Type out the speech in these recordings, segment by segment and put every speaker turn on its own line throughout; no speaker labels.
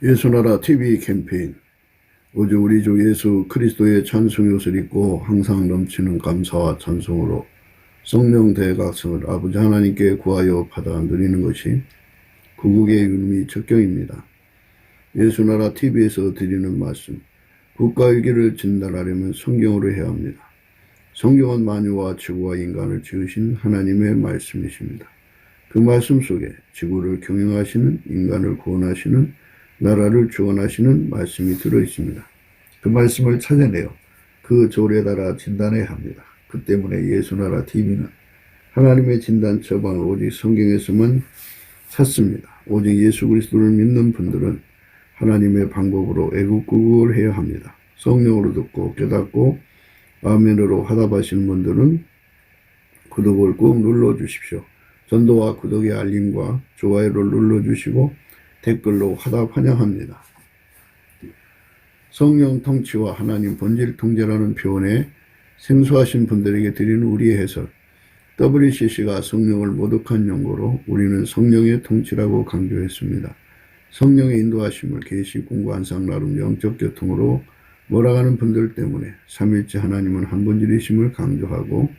예수나라 TV 캠페인. 오직 우리 주 예수 그리스도의 찬송옷을 입고 항상 넘치는 감사와 찬송으로 성령 대각성을 아버지 하나님께 구하여 받아 누리는 것이 구국의 의미 적경입니다. 예수나라 TV에서 드리는 말씀. 국가위기를 진단하려면 성경으로 해야 합니다. 성경은 만유와 지구와 인간을 지으신 하나님의 말씀이십니다. 그 말씀 속에 지구를 경영하시는, 인간을 구원하시는, 나라를 주관하시는 말씀이 들어있습니다. 그 말씀을 찾아내어 그 조례에 따라 진단해야 합니다. 그 때문에 예수나라 TV는 하나님의 진단 처방을 오직 성경에서만 찾습니다. 오직 예수 그리스도를 믿는 분들은 하나님의 방법으로 애국구국을 해야 합니다. 성령으로 듣고 깨닫고 아멘으로 화답하시는 분들은 구독을 꾹 눌러주십시오. 전도와 구독의 알림과 좋아요를 눌러주시고 댓글로 화답 환영합니다. 성령 통치와 하나님 본질 통제라는 표현에 생소하신 분들에게 드리는 우리의 해설. WCC가 성령을 모독한 용어로 우리는 성령의 통치라고 강조했습니다. 성령의 인도하심을 계시 공부한상 나름 영적 교통으로 몰아가는 분들 때문에 삼일째 하나님은 한 본질이심을 강조하고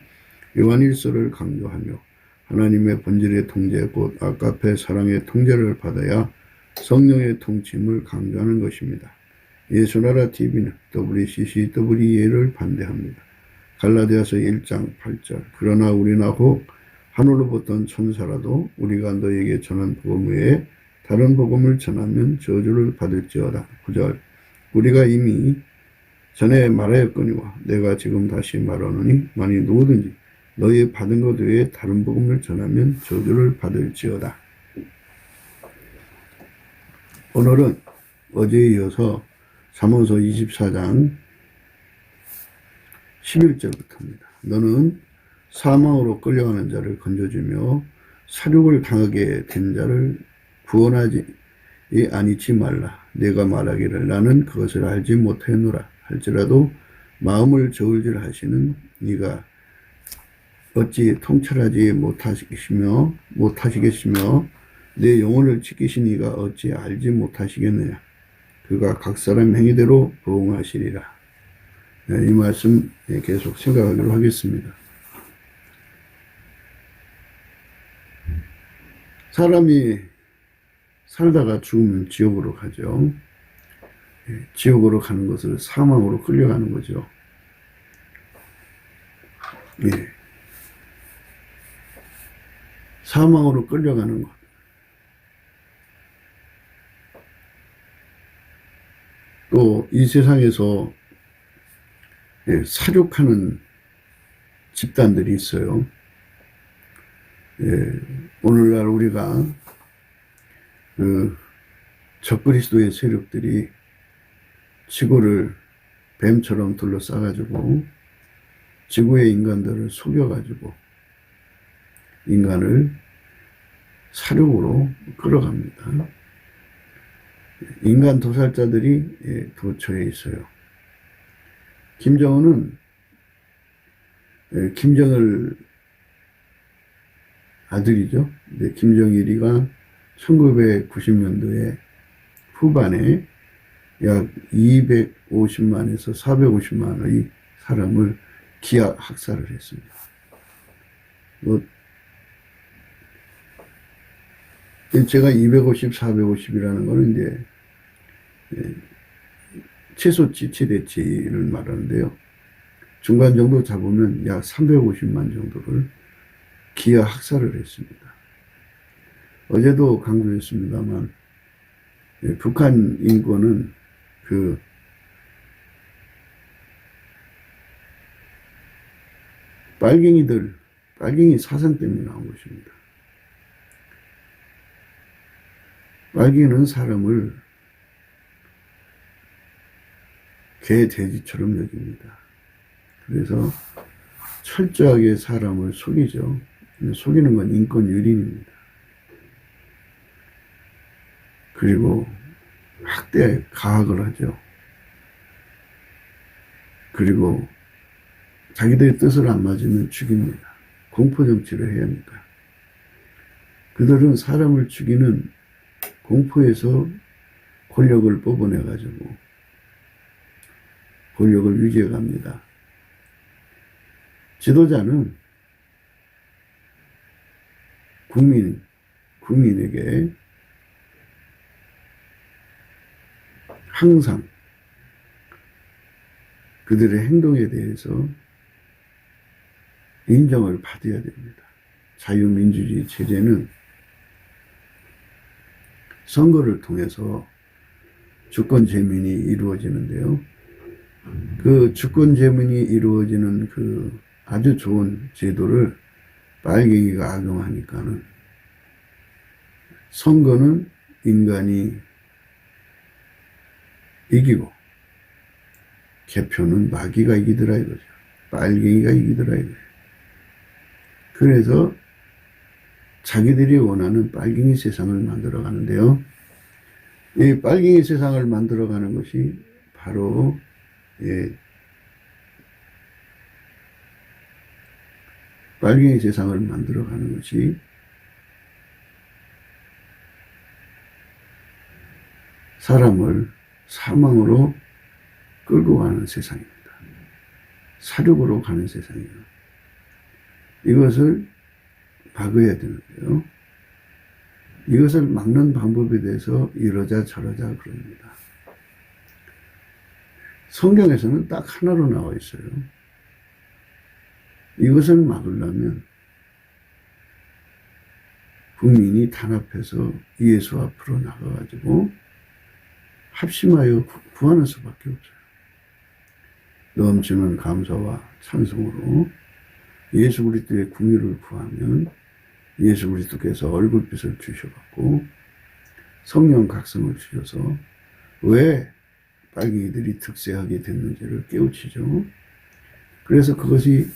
요한일서를 강조하며 하나님의 본질의 통제 곧 아가페 사랑의 통제를 받아야 성령의 통치임을 강조하는 것입니다. 예수나라 TV는 WCCWE를 반대합니다. 갈라디아서 1장 8절. 그러나 우리나 혹 하늘로부터 천사라도 우리가 너에게 전한 복음 외에 다른 복음을 전하면 저주를 받을지어다. 9절. 우리가 이미 전에 말하였거니와 내가 지금 다시 말하노니 만일 누구든지 너희 받은 것 외에 다른 복음을 전하면 저주를 받을지어다. 오늘은 어제에 이어서 잠언서 24장 11절부터입니다. 너는 사망으로 끌려가는 자를 건져주며 사륙을 당하게 된 자를 구원하지 아니치 말라. 내가 말하기를 나는 그것을 알지 못하였노라 할지라도 마음을 저울질 하시는 네가 어찌 통찰하지 못하시겠으며 내 영혼을 지키신 이가 어찌 알지 못하시겠느냐. 그가 각 사람 행위대로 보응하시리라. 이 말씀 계속 생각하기로 하겠습니다. 사람이 살다가 죽으면 지옥으로 가죠. 지옥으로 가는 것을 사망으로 끌려가는 거죠. 사망으로 끌려가는 것. 또 이 세상에서 사륙하는 집단들이 있어요. 오늘날 우리가 적그리스도의 세력들이 지구를 뱀처럼 둘러싸가지고 지구의 인간들을 속여가지고 인간을 사륙으로 끌어갑니다. 인간 도살자들이 도처에 있어요. 김정은은 김정일 아들이죠. 김정일이가 1990년도에 후반에 약 250만에서 450만의 사람을 기하 학살을 했습니다. 제가 250, 450이라는 거는 이제 최소치, 최대치를 말하는데요. 중간 정도 잡으면 약 350만 정도를 기하 학살을 했습니다. 어제도 강조했습니다만 북한 인권은 빨갱이 사상 때문에 나온 것입니다. 빨갱이는 사람을 개, 돼지처럼 여깁니다. 그래서 철저하게 사람을 속이죠. 속이는 건 인권 유린입니다. 그리고 학대, 가학을 하죠. 그리고 자기들의 뜻을 안 맞으면 죽입니다. 공포정치를 해야 합니다. 그들은 사람을 죽이는 공포에서 권력을 뽑아내가지고 권력을 유지해 갑니다. 지도자는 국민에게 항상 그들의 행동에 대해서 인정을 받아야 됩니다. 자유민주주의 체제는 선거를 통해서 주권 재민이 이루어지는데요. 그 주권 재민이 이루어지는 그 아주 좋은 제도를 빨갱이가 악용하니까는 선거는 인간이 이기고 개표는 마귀가 이기더라 이거죠. 빨갱이가 이기더라 이거죠. 그래서 자기들이 원하는 빨갱이 세상을 만들어 가는데요. 이 빨갱이 세상을 만들어 가는 것이 바로 빨갱이 세상을 만들어 가는 것이 사람을 사망으로 끌고 가는 세상입니다. 사륙으로 가는 세상이에요. 이것을 막아야 되는데요. 이것을 막는 방법에 대해서 이러자 저러자 그럽니다. 성경에서는 딱 하나로 나와 있어요. 이것을 막으려면 국민이 단합해서 예수 앞으로 나가가지고 합심하여 구하는 수밖에 없어요. 넘치는 감사와 찬송으로 예수 그리스도의 궁유를 구하면 예수 그리스도께서 얼굴빛을 주셔갖고 성령 각성을 주셔서 왜 빨갱이들이 득세하게 됐는지를 깨우치죠. 그래서 그것이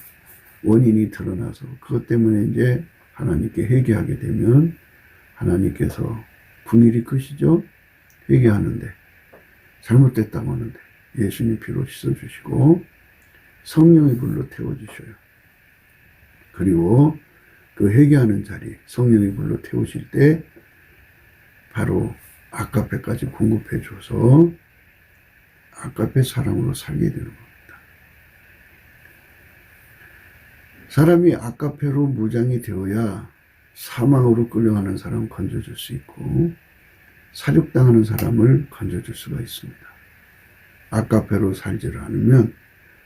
원인이 드러나서 그것 때문에 이제 하나님께 회개하게 되면 하나님께서 분일이 크시죠. 회개하는데 잘못됐다고 하는데 예수님 피로 씻어주시고 성령의 불로 태워주셔요. 그리고 그 회개하는 자리 성령의 불로 태우실 때 바로 아까페까지 공급해 줘서 아까페 사람으로 살게 되는 겁니다. 사람이 아까페로 무장이 되어야 사망으로 끌려가는 사람 건져줄 수 있고 사륙당하는 사람을 건져줄 수가 있습니다. 아까페로 살지를 않으면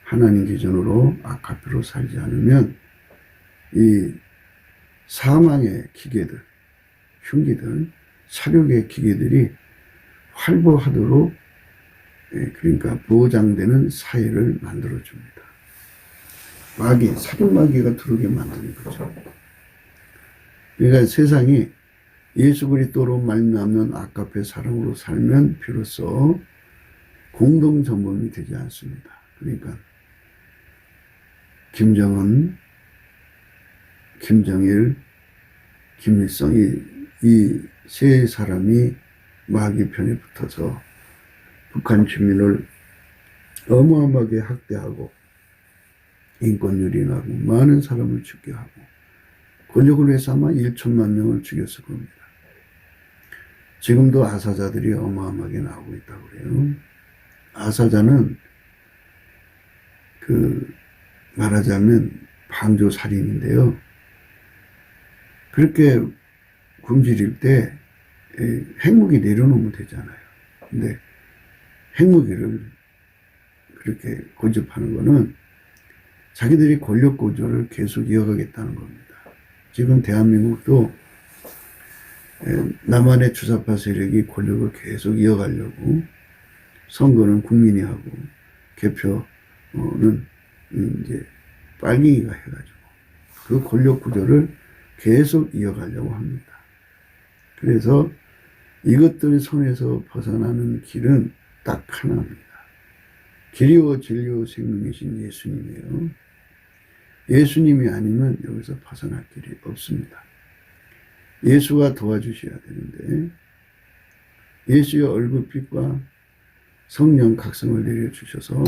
하나님 기준으로 아까페로 살지 않으면 이 사망의 기계들, 흉기들, 사륙의 기계들이 활보하도록 그러니까 보장되는 사회를 만들어줍니다. 마귀, 사륙 마귀가 들어오게 만드는 거죠. 그러니까 세상이 예수 그리스도로 말미암는 아까페 사랑으로 살면 비로소 공동 전범이 되지 않습니다. 그러니까 김정은, 김정일, 김일성 이 세 사람이 마귀 편에 붙어서 북한 주민을 어마어마하게 학대하고 인권유린하고 많은 사람을 죽게 하고 권력을 위해서 아마 1천만 명을 죽였을 겁니다. 지금도 아사자들이 어마어마하게 나오고 있다고 그래요. 아사자는 말하자면 방조살인인데요. 그렇게 굶주릴 때 핵무기 내려놓으면 되잖아요. 근데 핵무기를 그렇게 고집하는 거는 자기들이 권력 구조를 계속 이어가겠다는 겁니다. 지금 대한민국도 남한의 주사파 세력이 권력을 계속 이어가려고 선거는 국민이 하고 개표는 이제 빨갱이가 해가지고 그 권력 구조를 계속 이어가려고 합니다. 그래서 이것들 손에서 벗어나는 길은 딱 하나입니다. 길이요 진리요 생명이신 예수님이에요. 예수님이 아니면 여기서 벗어날 길이 없습니다. 예수가 도와주셔야 되는데 예수의 얼굴빛과 성령 각성을 내려주셔서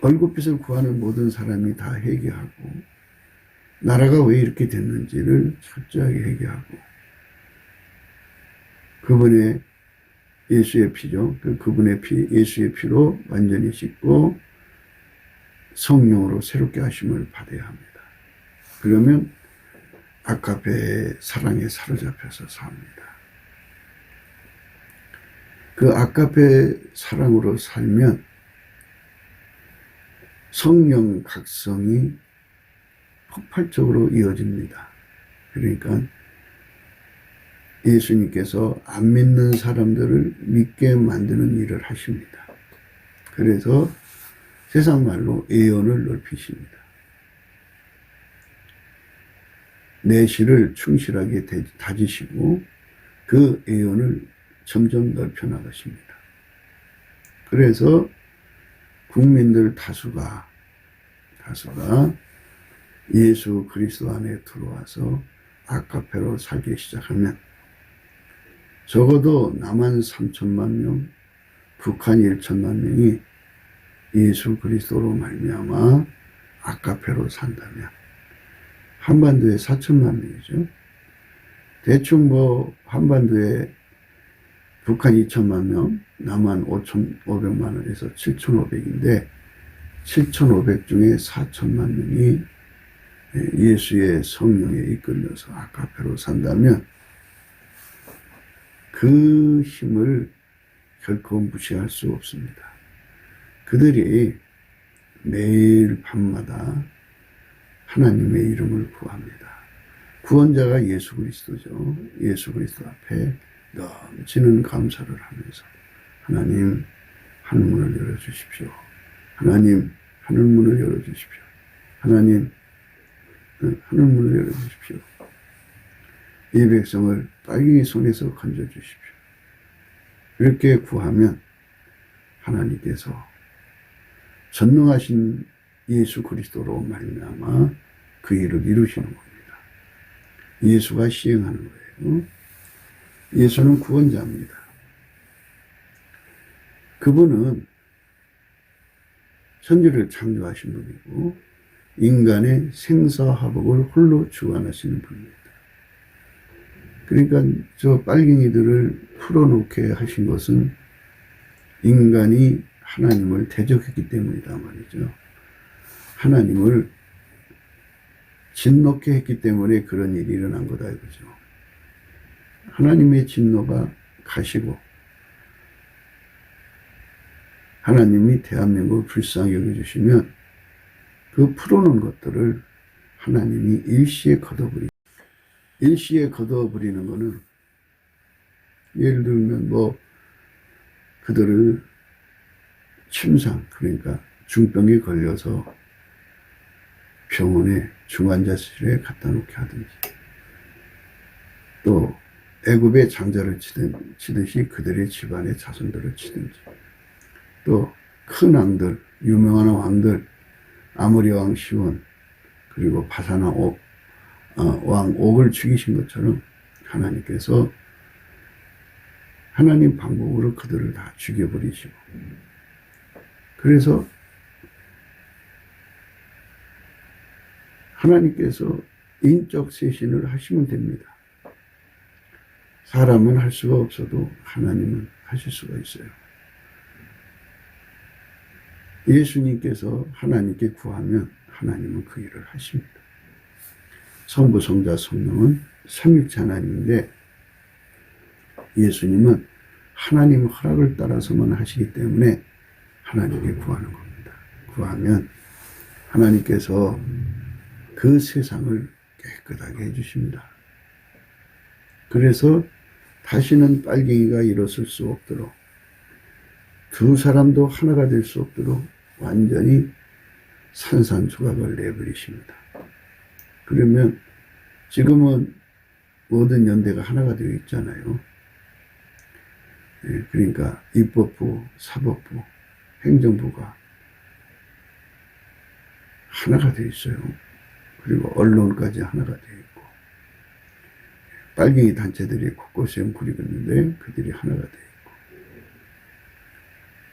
얼굴빛을 구하는 모든 사람이 다 회개하고 나라가 왜 이렇게 됐는지를 철저하게 회개하고 그분의 예수의 피죠. 그분의 피, 예수의 피로 완전히 씻고 성령으로 새롭게 하심을 받아야 합니다. 그러면 아가페의 사랑에 사로잡혀서 삽니다. 그 아가페 사랑으로 살면 성령 각성이 폭발적으로 이어집니다. 그러니까 예수님께서 안 믿는 사람들을 믿게 만드는 일을 하십니다. 그래서 세상 말로 예언을 넓히십니다. 내실을 충실하게 다지시고 그 예언을 점점 넓혀 나가십니다. 그래서 국민들 다수가 예수 그리스도 안에 들어와서 아가페로 살기 시작하면 적어도 남한 3천만 명, 북한 1천만 명이 예수 그리스도로 말미암아 아가페로 산다면 한반도에 4천만 명이죠. 대충 한반도에 북한 2천만 명, 남한 5,500만 원에서 7,500인데 7,500 중에 4천만 명이 예수의 성령에 이끌려서 아가페로 산다면 그 힘을 결코 무시할 수 없습니다. 그들이 매일 밤마다 하나님의 이름을 구합니다. 구원자가 예수 그리스도죠. 예수 그리스도 앞에 넘치는 감사를 하면서 하나님 하늘문을 열어주십시오. 하나님 하늘문을 열어주십시오. 하나님 하늘문을 열어주십시오. 이 백성을 빨갱이 손에서 건져주십시오. 이렇게 구하면 하나님께서 전능하신 예수 그리스도로 말미암아 그 일을 이루시는 겁니다. 예수가 시행하는 거예요. 예수는 구원자입니다. 그분은 천지를 창조하신 분이고 인간의 생사화복을 홀로 주관하시는 분입니다. 그러니까 저 빨갱이들을 풀어놓게 하신 것은 인간이 하나님을 대적했기 때문이다 말이죠. 하나님을 진노케 했기 때문에 그런 일이 일어난 거다 이거죠. 하나님의 진노가 가시고 하나님이 대한민국을 불쌍히 여겨주시면 그 풀어놓은 것들을 하나님이 일시에 걷어버리는 거는 예를 들면 그들을 침상, 그러니까 중병에 걸려서 병원에 중환자실에 갖다 놓게 하든지, 또 애굽의 장자를 치듯이 그들의 집안의 자손들을 치든지, 또 큰 왕들, 유명한 왕들, 아모리 왕 시온, 그리고 바사나 왕 옥을 죽이신 것처럼 하나님께서 하나님 방법으로 그들을 다 죽여버리시고, 그래서 하나님께서 인적 쇄신을 하시면 됩니다. 사람은 할 수가 없어도 하나님은 하실 수가 있어요. 예수님께서 하나님께 구하면 하나님은 그 일을 하십니다. 성부, 성자, 성령은 삼위일체 하나님인데 예수님은 하나님 허락을 따라서만 하시기 때문에 하나님께 구하는 겁니다. 구하면 하나님께서 그 세상을 깨끗하게 해주십니다. 그래서 다시는 빨갱이가 일어설 수 없도록, 두 사람도 하나가 될 수 없도록 완전히 산산조각을 내버리십니다. 그러면 지금은 모든 연대가 하나가 되어 있잖아요. 그러니까 입법부, 사법부, 행정부가 하나가 되어 있어요. 그리고 언론까지 하나가 되어 있고, 빨갱이 단체들이 곳곳에 웅크리고 있는데 그들이 하나가 되어 있고,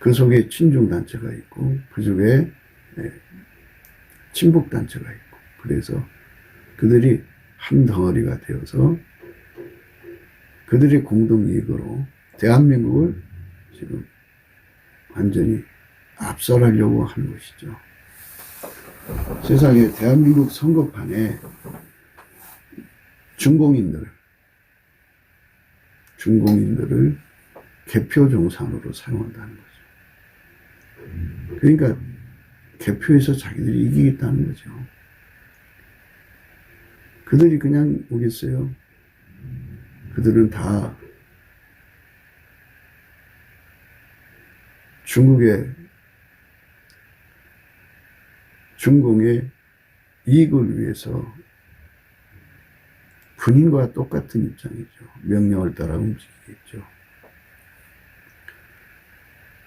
그 속에 친중단체가 있고, 그 속에 친북단체가 있고, 그래서 그들이 한 덩어리가 되어서 그들의 공동이익으로 대한민국을 지금 완전히 압살하려고 하는 것이죠. 세상에 대한민국 선거판에 중공인들을 개표 정산으로 사용한다는 거죠. 그러니까 개표에서 자기들이 이기겠다는 거죠. 그들이 그냥 오겠어요? 그들은 다 중공의 이익을 위해서 군인과 똑같은 입장이죠. 명령을 따라 움직이겠죠.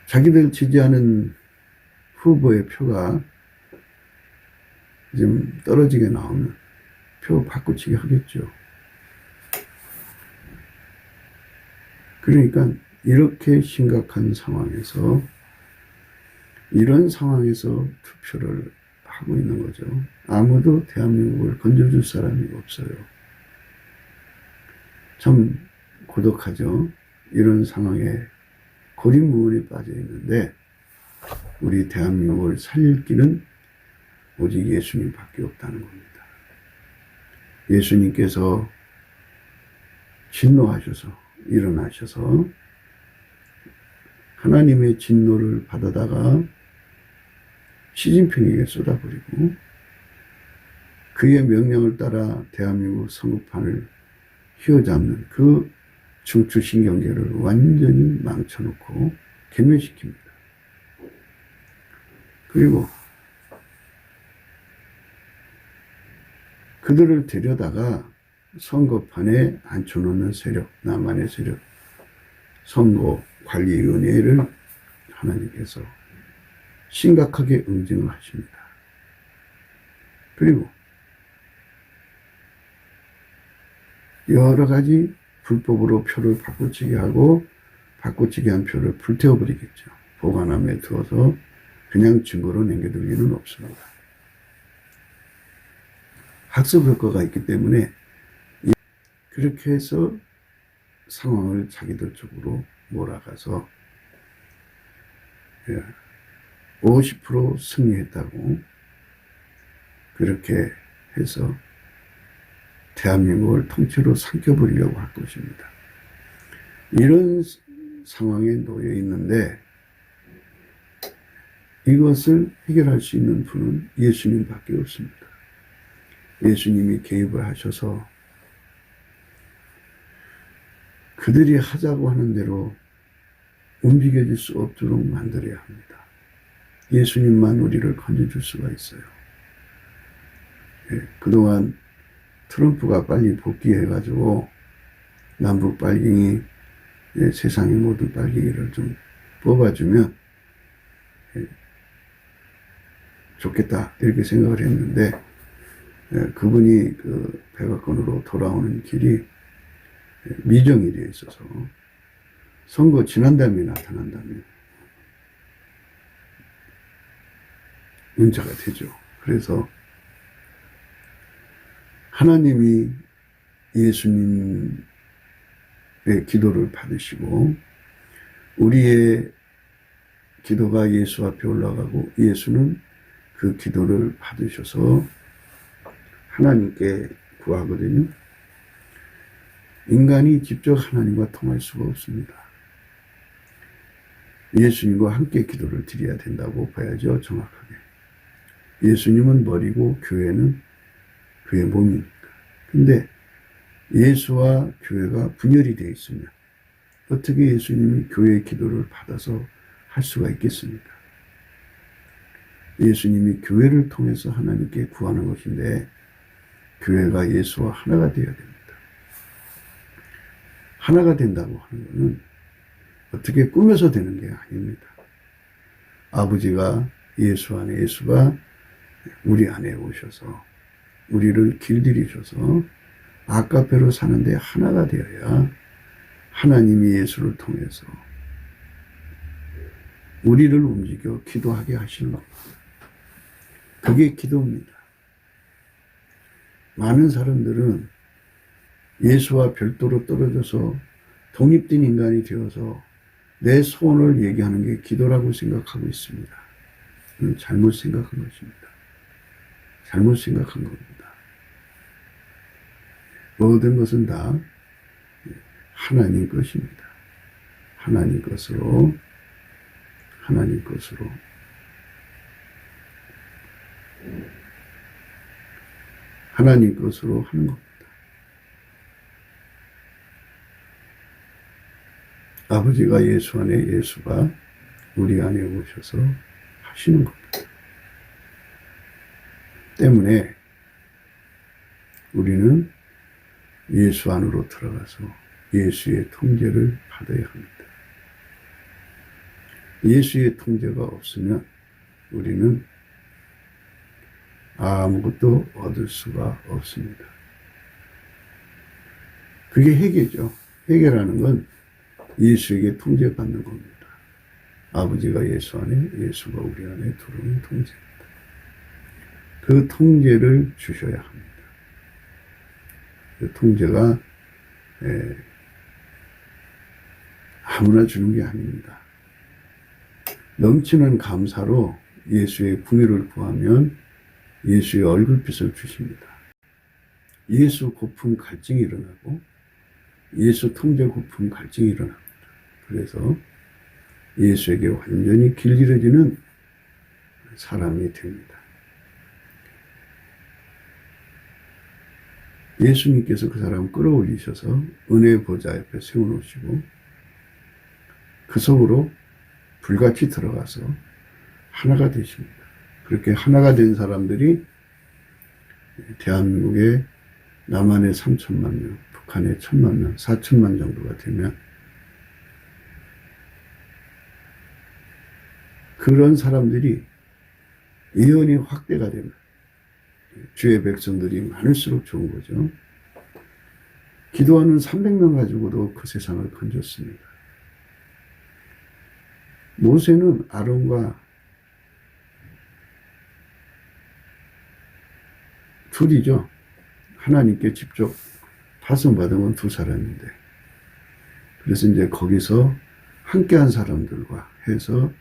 자기들 지지하는 후보의 표가 좀 떨어지게 나오면 표 바꾸치기 하겠죠. 그러니까 이렇게 심각한 상황에서 이런 상황에서 투표를 하고 있는 거죠. 아무도 대한민국을 건져줄 사람이 없어요. 참 고독하죠. 이런 상황에 고립무원에 빠져 있는데 우리 대한민국을 살릴 길은 오직 예수님밖에 없다는 겁니다. 예수님께서 진노하셔서 일어나셔서 하나님의 진노를 받아다가 시진핑에게 쏟아버리고 그의 명령을 따라 대한민국 선거판을 휘어잡는 그 중추신경계를 완전히 망쳐놓고 괴멸시킵니다. 그리고 그들을 데려다가 선거판에 앉혀놓는 세력, 남한의 세력, 선거관리위원회를 하나님께서 심각하게 응징을 하십니다. 그리고 여러 가지 불법으로 표를 바꾸치게 하고 바꾸치게 한 표를 불태워버리겠죠. 보관함에 두어서 그냥 증거로 남겨둘 일은 없습니다. 학습 효과가 있기 때문에 그렇게 해서 상황을 자기들 쪽으로 몰아가서 50% 승리했다고 그렇게 해서 대한민국을 통째로 삼켜버리려고 할 것입니다. 이런 상황에 놓여 있는데 이것을 해결할 수 있는 분은 예수님밖에 없습니다. 예수님이 개입을 하셔서 그들이 하자고 하는 대로 움직여질 수 없도록 만들어야 합니다. 예수님만 우리를 건져줄 수가 있어요. 그동안 트럼프가 빨리 복귀해가지고 남북 빨갱이, 세상의 모든 빨갱이를 좀 뽑아주면 좋겠다 이렇게 생각을 했는데 그분이 그 백악관으로 돌아오는 길이 미정일에 있어서 선거 지난 다음에 나타난다면 문제가 되죠. 그래서 하나님이 예수님의 기도를 받으시고 우리의 기도가 예수 앞에 올라가고 예수는 그 기도를 받으셔서 하나님께 구하거든요. 인간이 직접 하나님과 통할 수가 없습니다. 예수님과 함께 기도를 드려야 된다고 봐야죠. 정확하게. 예수님은 머리고 교회는 그의 몸이니까. 근데 예수와 교회가 분열이 되어 있으면 어떻게 예수님이 교회의 기도를 받아서 할 수가 있겠습니까? 예수님이 교회를 통해서 하나님께 구하는 것인데 교회가 예수와 하나가 되어야 됩니다. 하나가 된다고 하는 것은 어떻게 꾸며서 되는 게 아닙니다. 아버지가 예수 안에 예수가 우리 안에 오셔서 우리를 길들이셔서 아까페로 사는데 하나가 되어야 하나님이 예수를 통해서 우리를 움직여 기도하게 하시는 겁니다. 그게 기도입니다. 많은 사람들은 예수와 별도로 떨어져서 독립된 인간이 되어서 내 소원을 얘기하는 게 기도라고 생각하고 있습니다. 잘못 생각한 것입니다. 잘못 생각한 겁니다. 모든 것은 다 하나님 것입니다. 하나님 것으로 하는 겁니다. 아버지가 예수 안에, 예수가 우리 안에 오셔서 하시는 겁니다. 때문에 우리는 예수 안으로 들어가서 예수의 통제를 받아야 합니다. 예수의 통제가 없으면 우리는 아무것도 얻을 수가 없습니다. 그게 회개죠. 회개라는 건 예수에게 통제받는 겁니다. 아버지가 예수 안에, 예수가 우리 안에 들어오는 통제입니다. 그 통제를 주셔야 합니다. 그 통제가 아무나 주는 게 아닙니다. 넘치는 감사로 예수의 궁유를 구하면 예수의 얼굴빛을 주십니다. 예수 고품 갈증이 일어나고 예수 통제 고품 갈증이 일어납니다. 그래서 예수에게 완전히 길들여지는 사람이 됩니다. 예수님께서 그 사람 끌어올리셔서 은혜의 보좌 옆에 세워놓으시고 그 속으로 불같이 들어가서 하나가 되십니다. 그렇게 하나가 된 사람들이 대한민국에 남한에 3천만 명, 북한에 1,000만 명, 4천만 정도가 되면 그런 사람들이 예언이 확대가 되면 주의 백성들이 많을수록 좋은 거죠. 기도하는 300명 가지고도 그 세상을 건졌습니다. 모세는 아론과 둘이죠. 하나님께 직접 파송받은 건 두 사람인데. 그래서 이제 거기서 함께한 사람들과 해서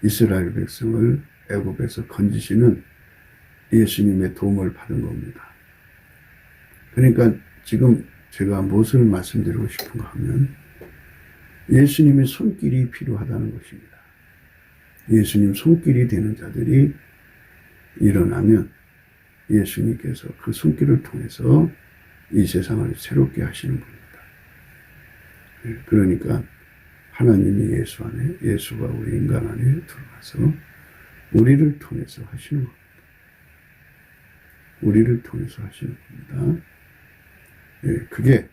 이스라엘 백성을 애굽에서 건지시는 예수님의 도움을 받은 겁니다. 그러니까 지금 제가 무엇을 말씀드리고 싶은가 하면 예수님의 손길이 필요하다는 것입니다. 예수님 손길이 되는 자들이 일어나면 예수님께서 그 손길을 통해서 이 세상을 새롭게 하시는 겁니다. 그러니까 하나님이 예수 안에, 예수가 우리 인간 안에 들어가서 우리를 통해서 하시는 겁니다. 우리를 통해서 하시는 겁니다. 그게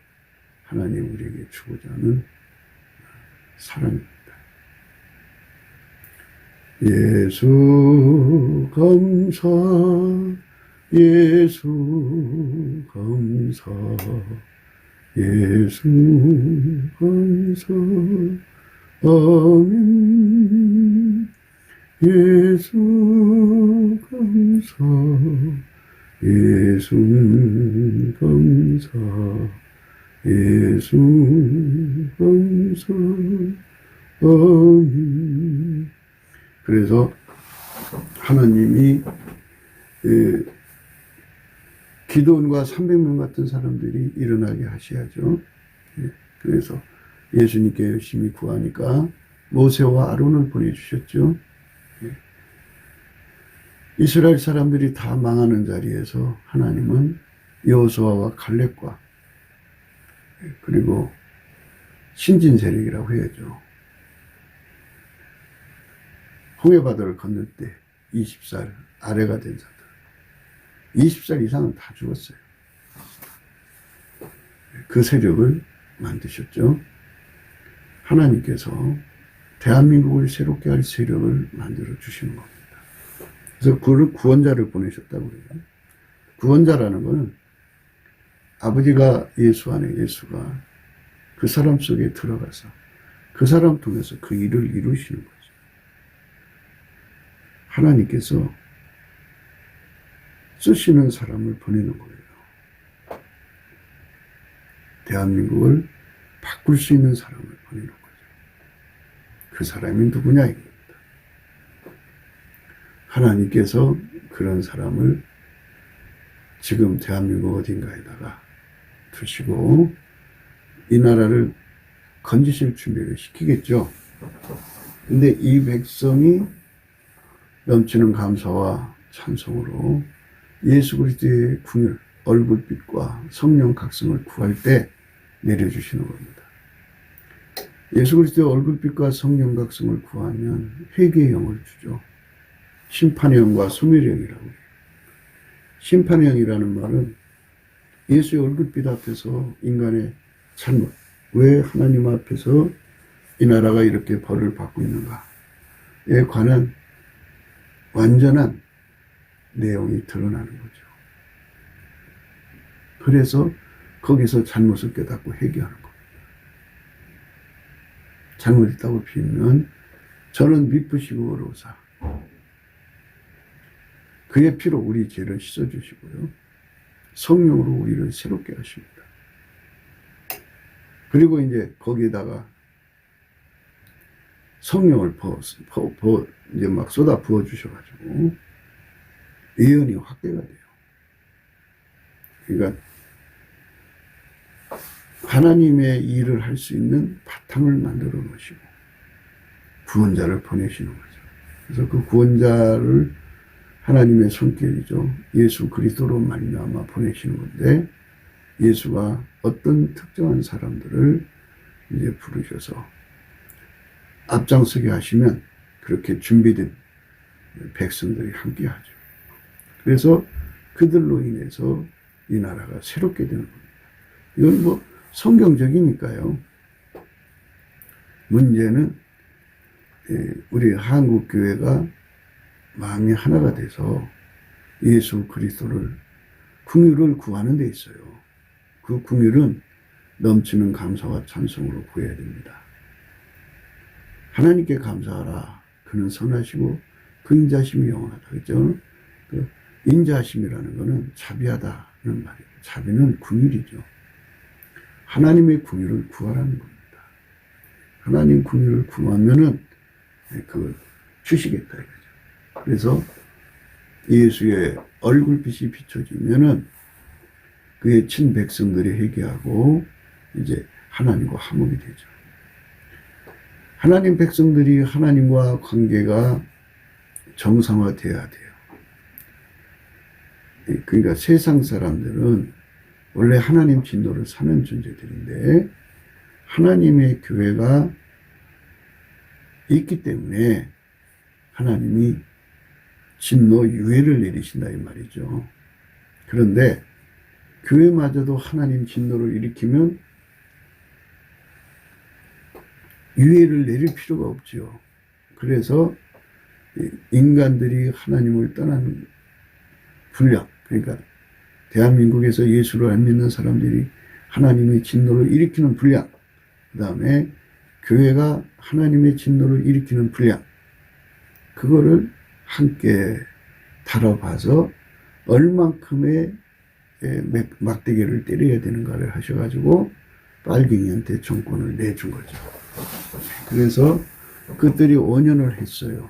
하나님 우리에게 주고자 하는 사랑입니다. 예수 감사, 예수 감사, 예수 감사, 아멘. 예수 감사, 예수 감사, 예수 감사, 아멘. 그래서 하나님이 기도원과 300명 같은 사람들이 일어나게 하셔야죠. 그래서 예수님께 열심히 구하니까 모세와 아론을 보내주셨죠. 이스라엘 사람들이 다 망하는 자리에서 하나님은 여호수아와 갈렙과 그리고 신진 세력이라고 해야죠. 홍해바다를 건널 때 20살 아래가 된 자들 20살 이상은 다 죽었어요. 그 세력을 만드셨죠. 하나님께서 대한민국을 새롭게 할 세력을 만들어 주시는 겁니다. 그래서 그를 구원자를 보내셨다고 그래요. 구원자라는 것은 아버지가 예수 안에 예수가 그 사람 속에 들어가서 그 사람 통해서 그 일을 이루시는 거죠. 하나님께서 쓰시는 사람을 보내는 거예요. 대한민국을 바꿀 수 있는 사람을 보내는 거죠. 그 사람이 누구냐 이겁니다. 하나님께서 그런 사람을 지금 대한민국 어딘가에다가 두시고 이 나라를 건지실 준비를 시키겠죠. 근데 이 백성이 넘치는 감사와 찬송으로 예수 그리스도의 궁율, 얼굴빛과 성령 각성을 구할 때 내려주시는 겁니다. 예수 그리스도의 얼굴빛과 성령 각성을 구하면 회개의 영을 주죠. 심판의 영과 소멸의 영이라고 해요. 심판의 영이라는 말은 예수의 얼굴빛 앞에서 인간의 잘못, 왜 하나님 앞에서 이 나라가 이렇게 벌을 받고 있는가에 관한 완전한 내용이 드러나는 거죠. 그래서 거기서 잘못을 깨닫고 회개하는 겁니다. 잘못했다고 비면 저는 미쁘시고 어로사 그의 피로 우리 죄를 씻어주시고요. 성령으로 우리를 새롭게 하십니다. 그리고 이제 거기에다가 성령을 이제 막 쏟아 부어주셔가지고 예언이 확대가 돼요. 그러니까 하나님의 일을 할 수 있는 바탕을 만들어 놓으시고 구원자를 보내시는 거죠. 그래서 그 구원자를 하나님의 손길이죠. 예수 그리스도로 말미암아 보내시는 건데 예수가 어떤 특정한 사람들을 이제 부르셔서 앞장서게 하시면 그렇게 준비된 백성들이 함께 하죠. 그래서 그들로 인해서 이 나라가 새롭게 되는 겁니다. 이건 뭐 성경적이니까요. 문제는 우리 한국교회가 마음이 하나가 돼서 예수 그리스도를 긍휼을 구하는 데 있어요. 그 긍휼은 넘치는 감사와 찬송으로 구해야 됩니다. 하나님께 감사하라. 그는 선하시고 그 인자심이 영원하다. 그죠? 그 인자심이라는 것은 자비하다는 말이에요. 자비는 긍휼이죠. 하나님의 긍휼을 구하라는 겁니다. 하나님 긍휼을 구하면은 그 주시겠다 이거죠. 그래서 예수의 얼굴빛이 비춰지면은 그의 친백성들이 회개하고 이제 하나님과 화목이 되죠. 하나님 백성들이 하나님과 관계가 정상화돼야 돼요. 그러니까 세상 사람들은 원래 하나님 진노를 사는 존재들인데 하나님의 교회가 있기 때문에 하나님이 진노 유예를 내리신다 이 말이죠. 그런데 교회마저도 하나님 진노를 일으키면 유예를 내릴 필요가 없죠. 그래서 인간들이 하나님을 떠난 분량, 그러니까 대한민국에서 예수를 안 믿는 사람들이 하나님의 진노를 일으키는 분량, 그 다음에 교회가 하나님의 진노를 일으키는 분량, 그거를 함께 다뤄봐서 얼만큼의 막대기를 때려야 되는가를 하셔가지고 빨갱이한테 정권을 내준 거죠. 그래서 그들이 5년을 했어요.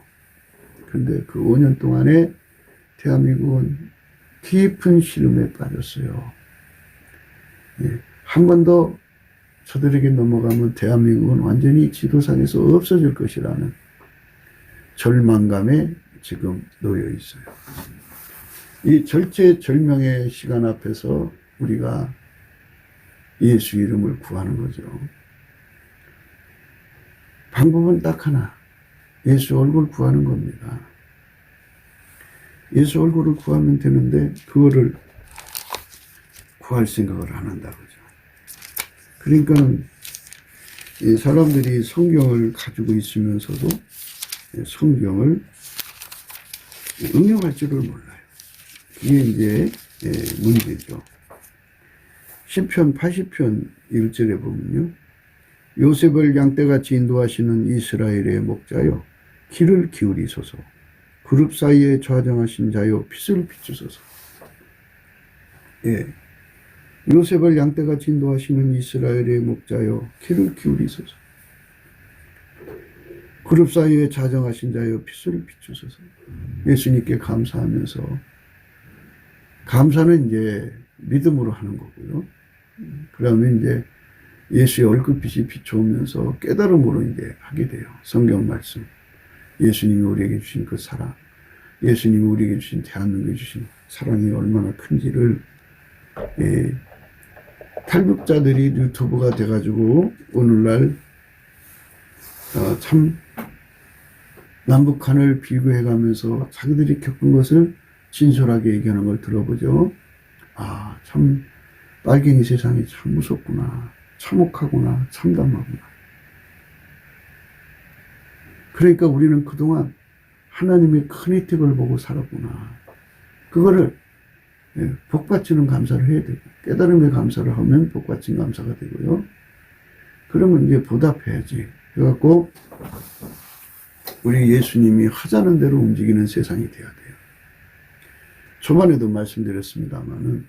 근데 그 5년 동안에 대한민국은 깊은 시름에 빠졌어요. 한 번 더 저들에게 넘어가면 대한민국은 완전히 지도상에서 없어질 것이라는 절망감에 지금 놓여 있어요. 이 절체절명의 시간 앞에서 우리가 예수 이름을 구하는 거죠. 방법은 딱 하나. 예수 얼굴 구하는 겁니다. 예수 얼굴을 구하면 되는데 그거를 구할 생각을 안 한다고죠. 그러니까는 이 사람들이 성경을 가지고 있으면서도 성경을 응용할 줄을 몰라요. 이게 이제 문제죠. 시편 80편 1절에 보면요. 요셉을 양떼같이 인도하시는 이스라엘의 목자여 귀를 기울이소서. 그룹 사이에 좌정하신 자여 빛을 비추소서. 예. 요셉을 양떼가 진도하시는 이스라엘의 목자여 귀를 기울이소서. 그룹 사이에 자정하신 자여 핏소리 비추소서. 예수님께 감사하면서, 감사는 이제 믿음으로 하는 거고요. 그러면 이제 예수의 얼굴빛이 비춰오면서 깨달음으로 이제 하게 돼요. 성경 말씀, 예수님이 우리에게 주신 그 사랑, 예수님이 우리에게 주신 대한민국에 주신 사랑이 얼마나 큰지를, 탈북자들이 유튜브가 돼가지고 오늘날 참 남북한을 비교해가면서 자기들이 겪은 것을 진솔하게 얘기하는 걸 들어보죠. 아, 참 빨갱이 세상이 참 무섭구나, 참혹하구나, 참담하구나. 그러니까 우리는 그동안 하나님의 큰 혜택을 보고 살았구나. 그거를 복받치는 감사를 해야 되고, 깨달음의 감사를 하면 복받친 감사가 되고요. 그러면 이제 보답해야지. 그래갖고 우리 예수님이 하자는 대로 움직이는 세상이 돼야 돼요. 초반에도 말씀드렸습니다만은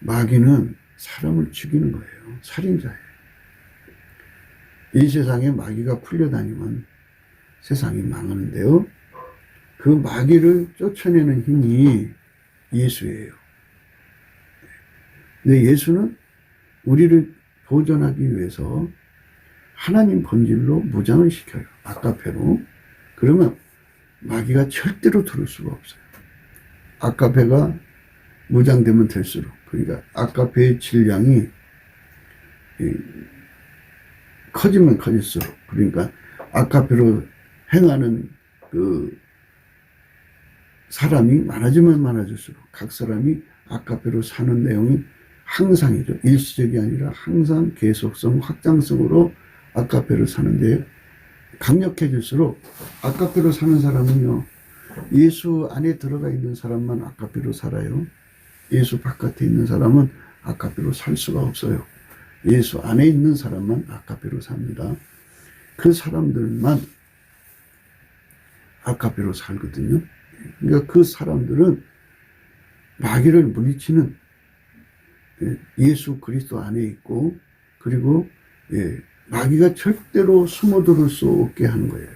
마귀는 사람을 죽이는 거예요. 살인자예요. 이 세상에 마귀가 풀려다니면 세상이 망하는데요. 그 마귀를 쫓아내는 힘이 예수예요. 근데 예수는 우리를 보존하기 위해서 하나님 본질로 무장을 시켜요. 아까페로. 그러면 마귀가 절대로 들을 수가 없어요. 아까페가 무장되면 될수록, 그러니까 아까페의 질량이 커지면 커질수록, 그러니까 아까페로 행하는 그 사람이 많아지면 많아질수록 각 사람이 아까페로 사는 내용이 항상이죠. 일시적이 아니라 항상 계속성, 확장성으로 아까페로 사는데 강력해질수록, 아까페로 사는 사람은요, 예수 안에 들어가 있는 사람만 아까페로 살아요. 예수 바깥에 있는 사람은 아까페로 살 수가 없어요. 예수 안에 있는 사람만 아까페로 삽니다. 그 사람들만 아까페로 살거든요. 그러니까 그 사람들은 마귀를 물리치는 예수 그리스도 안에 있고, 그리고 마귀가 절대로 숨어들을 수 없게 하는 거예요.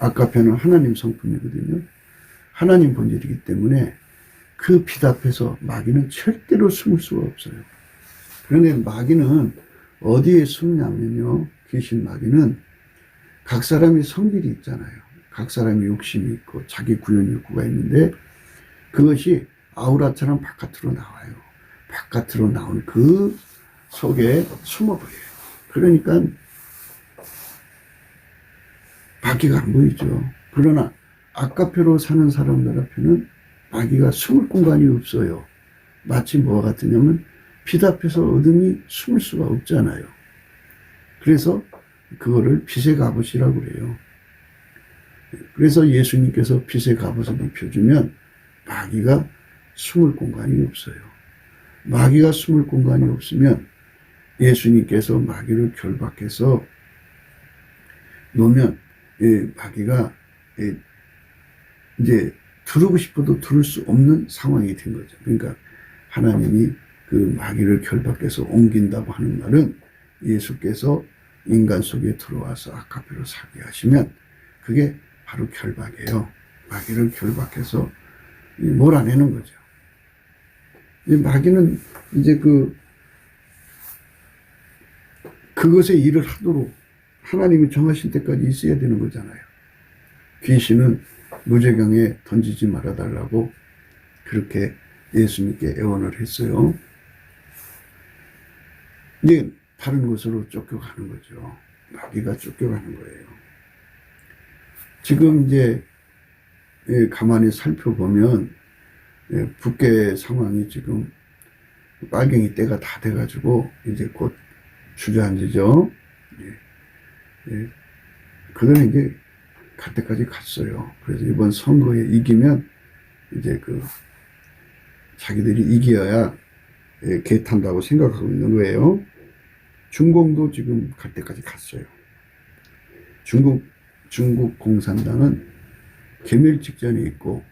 아까페는 하나님 성품이거든요. 하나님 본질이기 때문에 그 빛 앞에서 마귀는 절대로 숨을 수가 없어요. 그런데 마귀는 어디에 숨냐면요, 귀신 마귀는 각 사람이 성질이 있잖아요. 각 사람이 욕심이 있고 자기 구현 욕구가 있는데 그것이 아우라처럼 바깥으로 나와요. 바깥으로 나온 그 속에 숨어버려요. 그러니까 마귀가 안 보이죠. 그러나 아까페로 사는 사람들 앞에는 마귀가 숨을 공간이 없어요. 마치 뭐와 같으냐면 빛 앞에서 어둠이 숨을 수가 없잖아요. 그래서 그거를 빛의 갑옷이라고 그래요. 그래서 예수님께서 빛의 갑옷을 입혀주면 마귀가 숨을 공간이 없어요. 마귀가 숨을 공간이 없으면 예수님께서 마귀를 결박해서 놓으면 마귀가 이제 들어오고 싶어도 들을 수 없는 상황이 된 거죠. 그러니까 하나님이 그 마귀를 결박해서 옮긴다고 하는 말은 예수께서 인간 속에 들어와서 아까페로 살게 하시면 그게 바로 결박이에요. 마귀를 결박해서 몰아내는 거죠. 마귀는 이제 그것에 일을 하도록 하나님이 정하신 때까지 있어야 되는 거잖아요. 귀신은 무저경에 던지지 말아달라고 그렇게 예수님께 애원을 했어요. 이제 다른 곳으로 쫓겨가는 거죠. 마귀가 쫓겨가는 거예요. 지금 이제 가만히 살펴보면 북계 상황이 지금 빨갱이 때가 다 돼가지고 이제 곧 주저앉으죠. 그거는 이제 갈 때까지 갔어요. 그래서 이번 선거에 이기면 이제 자기들이 이겨야 개탄다고 생각하고 있는 거예요. 중공도 지금 갈 때까지 갔어요. 중국 공산당은 괴멸 직전에 있고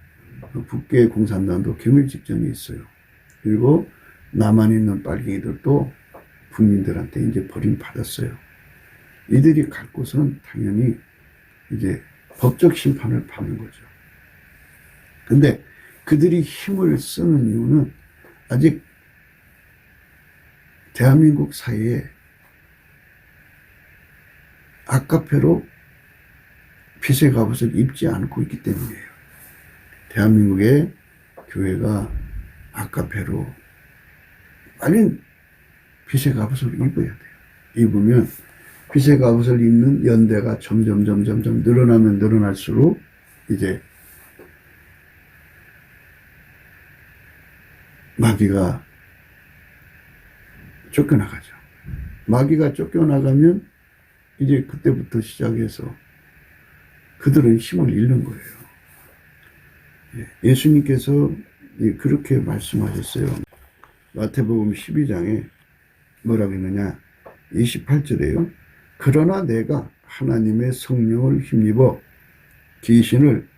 북계 공산당도 괴멸 직전에 있어요. 그리고 남한 있는 빨갱이들도 국민들한테 이제 버림받았어요. 이들이 갈 곳은 당연히 이제 법적 심판을 받는 거죠. 근데 그들이 힘을 쓰는 이유는 아직 대한민국 사회에 아카페로 핏의 갑옷을 입지 않고 있기 때문이에요. 대한민국의 교회가 아카페로 빨리 핏의 갑옷을 입어야 돼요. 입으면 핏의 갑옷을 입는 연대가 점점 늘어나면 늘어날수록 이제 마귀가 쫓겨나가죠. 마귀가 쫓겨나가면 이제 그때부터 시작해서 그들은 힘을 잃는 거예요. 예수님께서 그렇게 말씀하셨어요. 마태복음 12장에 뭐라고 했느냐? 28절에요. 그러나 내가 하나님의 성령을 힘입어 귀신을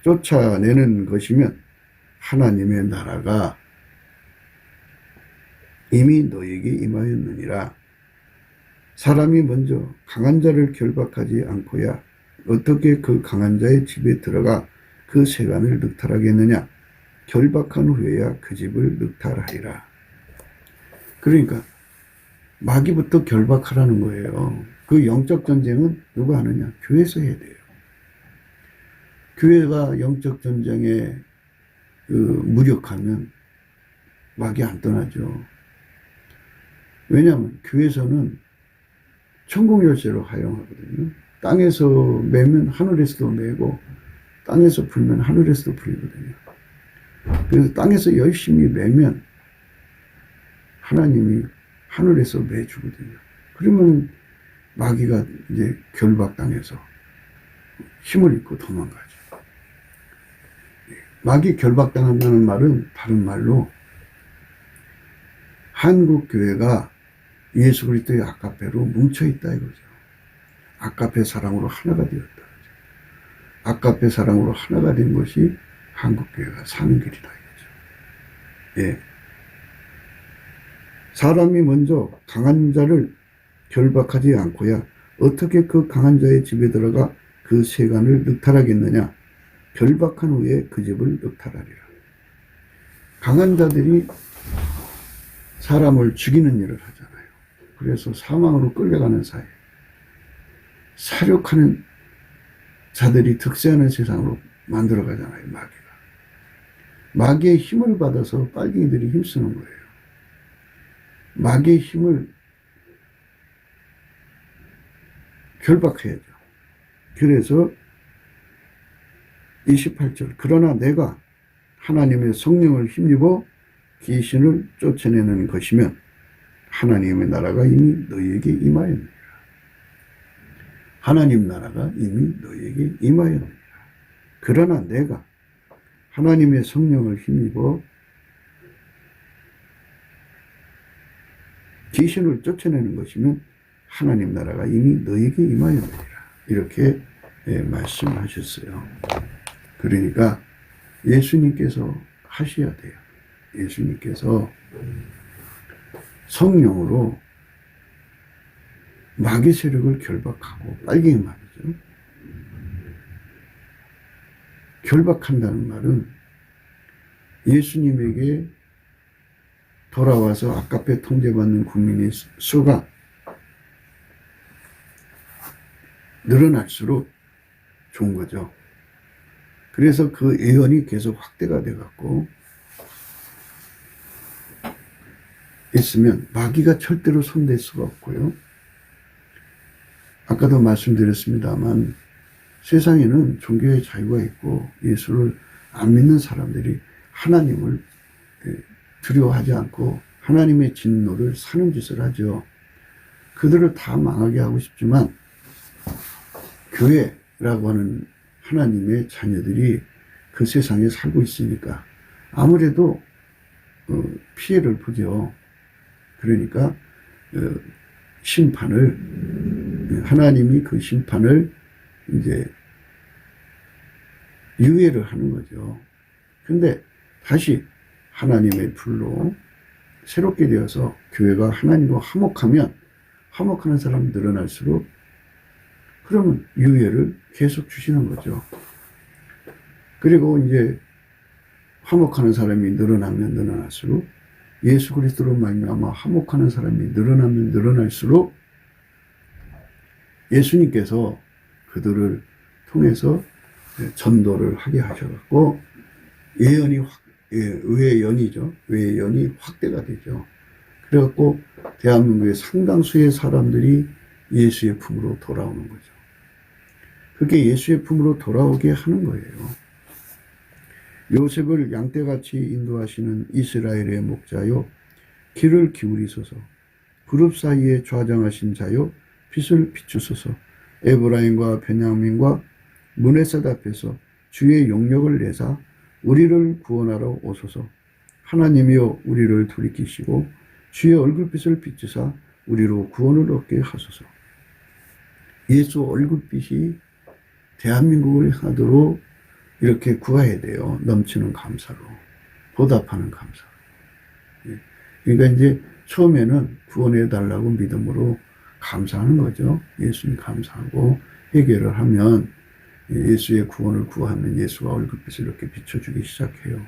쫓아내는 것이면 하나님의 나라가 이미 너에게 임하였느니라. 사람이 먼저 강한 자를 결박하지 않고야 어떻게 그 강한 자의 집에 들어가 그 세간을 늑탈하겠느냐. 결박한 후에야 그 집을 늑탈하리라. 그러니까 마귀부터 결박하라는 거예요. 그 영적 전쟁은 누가 하느냐? 교회에서 해야 돼요. 교회가 영적 전쟁에 무력하면 마귀 안 떠나죠. 왜냐하면 교회에서는 천국 열쇠로 활용하거든요. 땅에서 매면 하늘에서도 매고 땅에서 풀면 하늘에서도 풀리거든요. 그래서 땅에서 열심히 매면 하나님이 하늘에서 매주거든요. 그러면 마귀가 이제 결박당해서 힘을 잃고 도망가죠. 마귀 결박당한다는 말은 다른 말로 한국 교회가 예수 그리스도의 아카페로 뭉쳐있다 이거죠. 아카페 사랑으로 하나가 되었다. 아카페 사랑으로 하나가 된 것이 한국 교회가 사는 길이다 이거죠. 예. 사람이 먼저 강한 자를 결박하지 않고야 어떻게 그 강한 자의 집에 들어가 그 세간을 늑탈하겠느냐. 결박한 후에 그 집을 늑탈하리라. 강한 자들이 사람을 죽이는 일을 하잖아요. 그래서 사망으로 끌려가는 사회. 사륙하는 자들이 득세하는 세상으로 만들어가잖아요. 마귀가. 마귀의 힘을 받아서 빨갱이들이 힘쓰는 거예요. 마귀의 힘을 결박해야죠. 그래서 28절 그러나 내가 하나님의 성령을 힘입어 귀신을 쫓아내는 것이면 하나님의 나라가 이미 너희에게 임하였느니라. 하나님 나라가 이미 너희에게 임하였느니라. 그러나 내가 하나님의 성령을 힘입어 귀신을 쫓아내는 것이면 하나님 나라가 이미 너희에게 임하였느니라. 이렇게 말씀하셨어요. 그러니까 예수님께서 하셔야 돼요. 예수님께서 성령으로 마귀 세력을 결박하고 빨갱이 말이죠. 결박한다는 말은 예수님에게 돌아와서 아카페 통제받는 국민의 수가 늘어날수록 좋은 거죠. 그래서 그 예언이 계속 확대가 돼갖고 있으면 마귀가 절대로 손댈 수가 없고요. 아까도 말씀드렸습니다만 세상에는 종교의 자유가 있고 예수를 안 믿는 사람들이 하나님을 두려워하지 않고 하나님의 진노를 사는 짓을 하죠. 그들을 다 망하게 하고 싶지만 교회라고 하는 하나님의 자녀들이 그 세상에 살고 있으니까 아무래도 피해를 보죠. 그러니까 심판을 하나님이 그 심판을 이제 유예를 하는 거죠. 근데 다시 하나님의 불로 새롭게 되어서 교회가 하나님과 화목하는 사람이 늘어날수록 그러면 유예를 계속 주시는 거죠. 그리고 이제 화목하는 사람이 늘어나면 늘어날수록 예수 그리스도로 말미암아 화목하는 사람이 늘어나면 늘어날수록 예수님께서 그들을 통해서 전도를 하게 하셔갖고 외연이 확대가 되죠. 그래갖고 대한민국의 상당수의 사람들이 예수의 품으로 돌아오는 거죠. 그게 예수의 품으로 돌아오게 하는 거예요. 요셉을 양떼같이 인도하시는 이스라엘의 목자요, 귀를 기울이소서. 그룹 사이에 좌정하신 자요, 빛을 비추소서. 에브라임과 베냐민과 문에셋 앞에서 주의 용력을 내사 우리를 구원하러 오소서. 하나님이여 우리를 돌이키시고 주의 얼굴빛을 비추사 우리로 구원을 얻게 하소서. 예수 얼굴빛이 대한민국을 하도록 이렇게 구해야 돼요. 넘치는 감사로. 보답하는 감사로. 그러니까 이제 처음에는 구원해 달라고 믿음으로 감사하는 거죠. 예수님 감사하고 회개를 하면 예수의 구원을 구하면 예수가 얼굴빛을 이렇게 비춰주기 시작해요.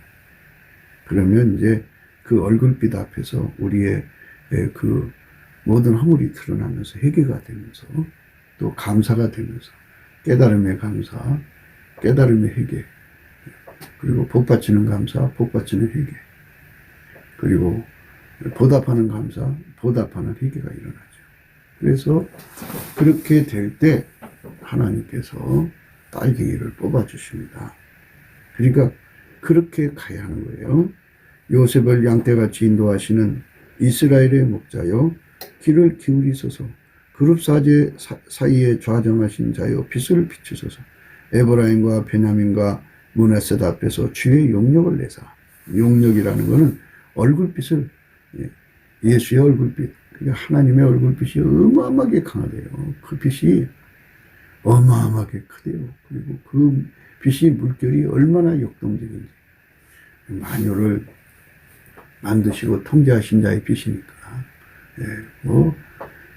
그러면 이제 그 얼굴빛 앞에서 우리의 그 모든 허물이 드러나면서 회개가 되면서 또 감사가 되면서 깨달음의 감사, 깨달음의 회개, 그리고 복받치는 감사, 복받치는 회개, 그리고 보답하는 감사, 보답하는 회개가 일어나죠. 그래서 그렇게 될 때 하나님께서 딸갱이를 뽑아주십니다. 그러니까 그렇게 가야 하는 거예요. 요셉을 양떼같이 인도하시는 이스라엘의 목자여, 귀를 기울이소서. 그룹 사이에 좌정하신 자여, 빛을 비추소서. 에브라임과 베냐민과 문에셋 앞에서 주의 용력을 내사. 용력이라는 것은 얼굴빛을, 예수의 얼굴빛, 그러니까 하나님의 얼굴빛이 어마어마하게 강하대요. 그 빛이 어마어마하게 크대요. 그리고 그 빛이 물결이 얼마나 역동적인지. 만유를 만드시고 통제하신 자의 빛이니까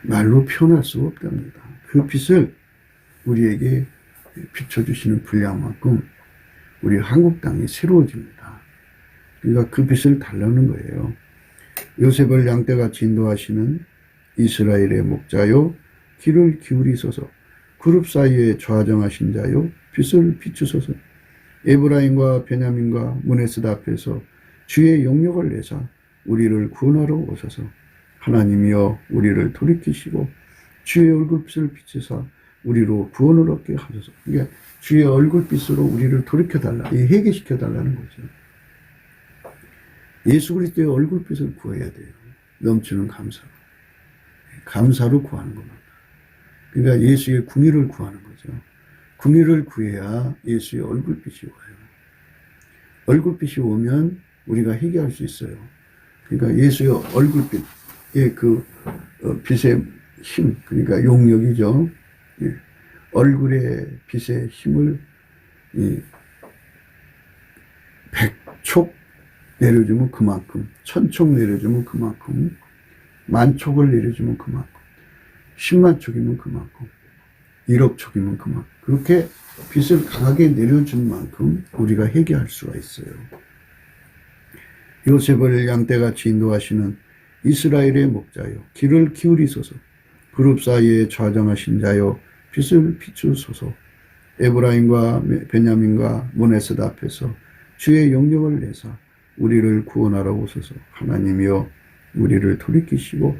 말로 표현할 수가 없답니다. 그 빛을 우리에게 비춰주시는 분량만큼 우리 한국 땅이 새로워집니다. 그러니까 그 빛을 달라는 거예요. 요셉을 양떼같이 인도하시는 이스라엘의 목자요, 귀를 기울이소서. 그룹 사이에 좌정하신 자요, 빛을 비추소서. 에브라임과 베냐민과 문에셋 앞에서 주의 용력을 내사 우리를 구원하러 오소서. 하나님이여 우리를 돌이키시고 주의 얼굴빛을 비추사 우리로 구원을 얻게 하소서. 그러니까 주의 얼굴빛으로 우리를 돌이켜달라, 회개시켜달라는 거죠. 예수 그리스도의 얼굴빛을 구해야 돼요. 넘치는 감사로. 감사로 구하는 겁니다. 그러니까 예수의 궁의를 구하는 거죠. 궁의를 구해야 예수의 얼굴빛이 와요. 얼굴빛이 오면 우리가 회개할 수 있어요. 그러니까 예수의 얼굴빛의 그 빛의 힘, 그러니까 용력이죠. 얼굴의 빛의 힘을 100촉 내려주면 그만큼, 1000촉 내려주면 그만큼, 10,000촉을 내려주면 그만큼, 10만 촉이면 그만큼, 1억 촉이면 그만큼, 그렇게 빛을 강하게 내려준 만큼 우리가 회개할 수가 있어요. 요셉을 양떼같이 인도하시는 이스라엘의 목자여, 귀를 기울이소서. 그룹 사이에 좌정하신 자여, 빛을 비추소서. 에브라임과 베냐민과 문에셋 앞에서 주의 용력을 내사 우리를 구원하러 오소서. 하나님이여 우리를 돌이키시고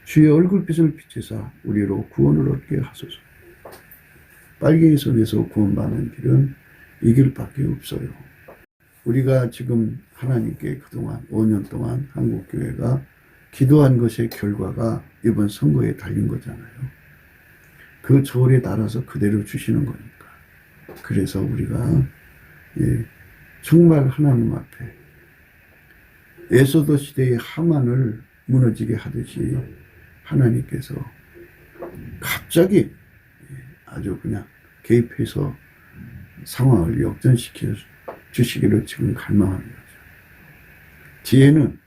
주의 얼굴빛을 비추사 우리로 구원을 얻게 하소서. 빨갱이 손에서 구원받는 길은 이 길밖에 없어요. 우리가 지금 하나님께 그동안 5년 동안 한국교회가 기도한 것의 결과가 이번 선거에 달린 거잖아요. 그 조언에 따라서 그대로 주시는 거니까. 그래서 우리가 정말 하나님 앞에 에소도 시대의 하만을 무너지게 하듯이 하나님께서 갑자기 아주 그냥 개입해서 상황을 역전시켜 주시기를 지금 갈망하는 거죠. 지혜는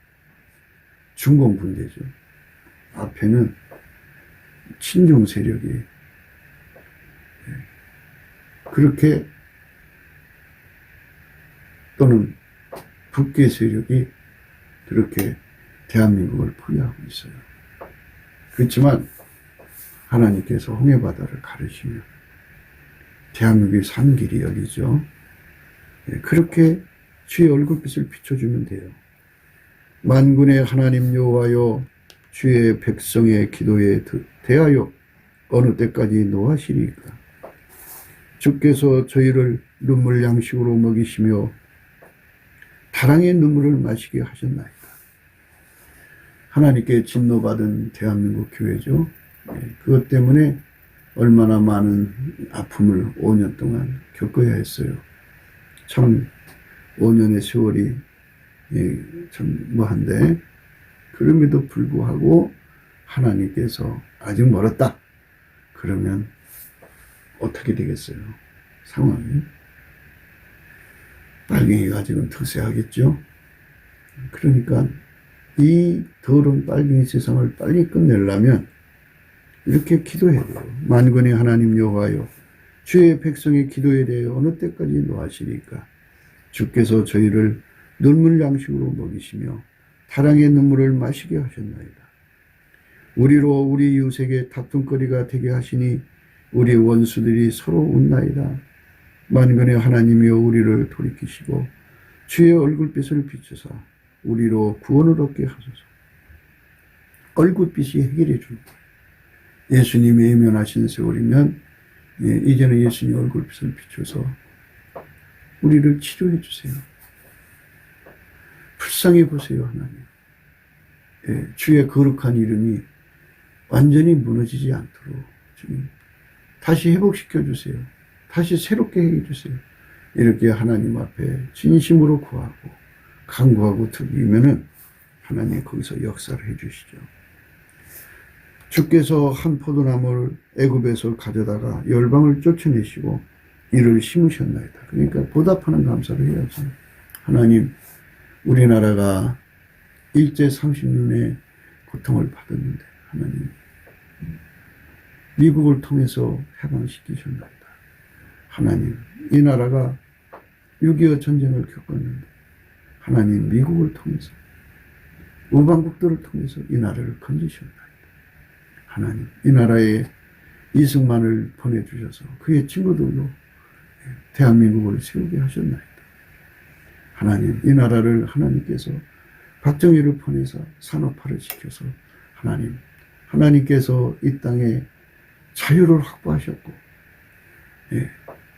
중공군대죠. 앞에는 친중 세력이 그렇게 또는 북계 세력이 그렇게 대한민국을 포위하고 있어요. 그렇지만 하나님께서 홍해바다를 가르시면 대한민국의 산 길이 열리죠. 그렇게 주의 얼굴빛을 비춰주면 돼요. 만군의 하나님 여호와여, 주의 백성의 기도에 대하여 어느 때까지 노하시리까? 주께서 저희를 눈물 양식으로 먹이시며 다랑의 눈물을 마시게 하셨나이다. 하나님께 진노받은 대한민국 교회죠. 그것 때문에 얼마나 많은 아픔을 5년 동안 겪어야 했어요. 참 5년의 세월이 참 뭐한데, 그럼에도 불구하고 하나님께서 아직 멀었다 그러면 어떻게 되겠어요? 상황이 빨갱이가 지금 득세하겠죠. 그러니까 이 더러운 빨갱이 세상을 빨리 끝내려면 이렇게 기도해야 돼요. 만군의 하나님 여호와여, 주의 백성의 기도에 대해 어느 때까지 노하시리까? 주께서 저희를 눈물 양식으로 먹이시며 타랑의 눈물을 마시게 하셨나이다. 우리로 우리 이웃에게 다툼거리가 되게 하시니 우리 원수들이 서로 웃나이다. 만군의 하나님이여, 우리를 돌이키시고 주의 얼굴빛을 비추사 우리로 구원을 얻게 하소서. 얼굴빛이 해결해 줍니다. 예수님이 외면하신 세월이면 이제는 예수님 얼굴빛을 비춰서 우리를 치료해 주세요. 불쌍히 보세요, 하나님. 주의 거룩한 이름이 완전히 무너지지 않도록 주님 다시 회복시켜 주세요. 다시 새롭게 해 주세요. 이렇게 하나님 앞에 진심으로 구하고 간구하고 드리면은 하나님 거기서 역사를 해 주시죠. 주께서 한 포도나무를 애굽에서 가져다가 열방을 쫓아내시고 이를 심으셨나이다. 그러니까 보답하는 감사를 해야죠. 하나님, 우리나라가 일제 30년의 고통을 받았는데 하나님 미국을 통해서 해방시키셨나이다. 하나님, 이 나라가 6.25 전쟁을 겪었는데 하나님 미국을 통해서 우방국들을 통해서 이 나라를 건지셨나이다. 하나님, 이 나라에 이승만을 보내주셔서 그의 친구들로 대한민국을 세우게 하셨나이다. 하나님, 이 나라를 하나님께서 박정희를 보내서 산업화를 시켜서 하나님께서 이 땅에 자유를 확보하셨고,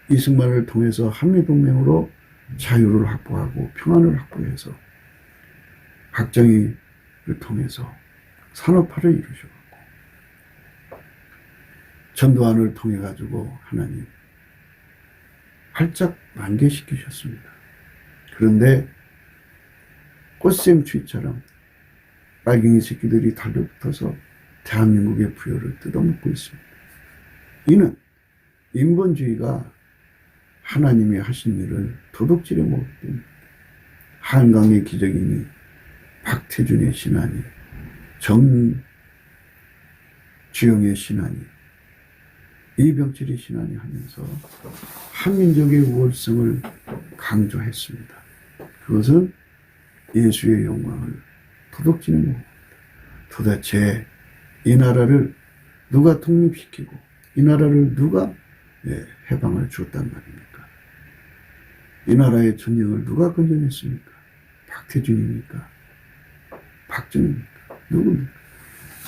이승만을 통해서 한미동맹으로 자유를 확보하고 평안을 확보해서 박정희를 통해서 산업화를 이루셨고, 전두환을 통해 가지고 하나님 활짝 만개시키셨습니다. 그런데 꽃샘추위처럼 빨갱이 새끼들이 달려붙어서 대한민국의 부여를 뜯어먹고 있습니다. 이는 인본주의가 하나님이 하신 일을 도둑질해 먹기 때문에 한강의 기적이니 박태준의 신하니 정주영의 신하니 이병철의 신하니 하면서 한민족의 우월성을 강조했습니다. 그것은 예수의 영광을 도둑질해 먹습니다. 도대체 이 나라를 누가 독립시키고 이 나라를 누가 해방을 주었단 말입니까? 이 나라의 전쟁을 누가 건져냈습니까? 박태준입니까? 박정희입니까? 누굽니까?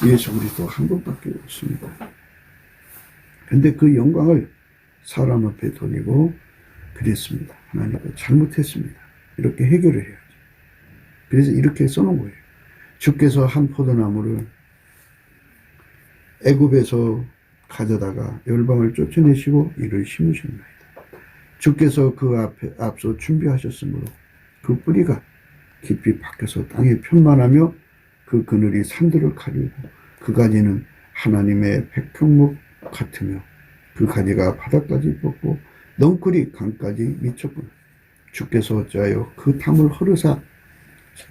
예수 그리스도 한 분밖에 없습니다. 그런데 그 영광을 사람 앞에 돌리고 그랬습니다. 하나님은 잘못했습니다. 이렇게 해결을 해야지. 그래서 이렇게 써놓은 거예요. 주께서 한 포도나무를 애굽에서 가져다가 열방을 쫓아내시고 이를 심으셨나이다. 주께서 그 앞서 준비하셨으므로 그 뿌리가 깊이 박혀서 땅에 편만하며 그 그늘이 산들을 가리고 그 가지는 하나님의 백향목 같으며 그 가지가 바닥까지 뻗고 넝쿨이 강까지 미쳤구나. 주께서 어찌하여 그 담을 허르사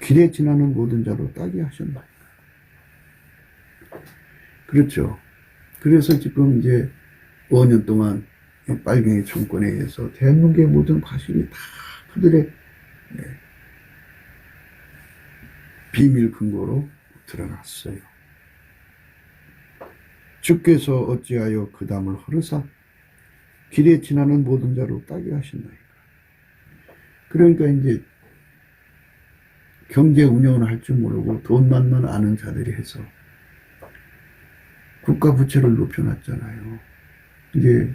길에 지나는 모든 자로 따게 하셨나이다. 그렇죠. 그래서 지금 이제 5년 동안 빨갱이 정권에 의해서 대한민국의 모든 과실이 다 그들의 비밀 근거로 드러났어요. 주께서 어찌하여 그 담을 허르사 길에 지나는 모든 자로 따게 하신다니까. 그러니까 이제 경제 운영을 할 줄 모르고 돈만만 아는 자들이 해서 국가 부채를 높여놨잖아요. 이제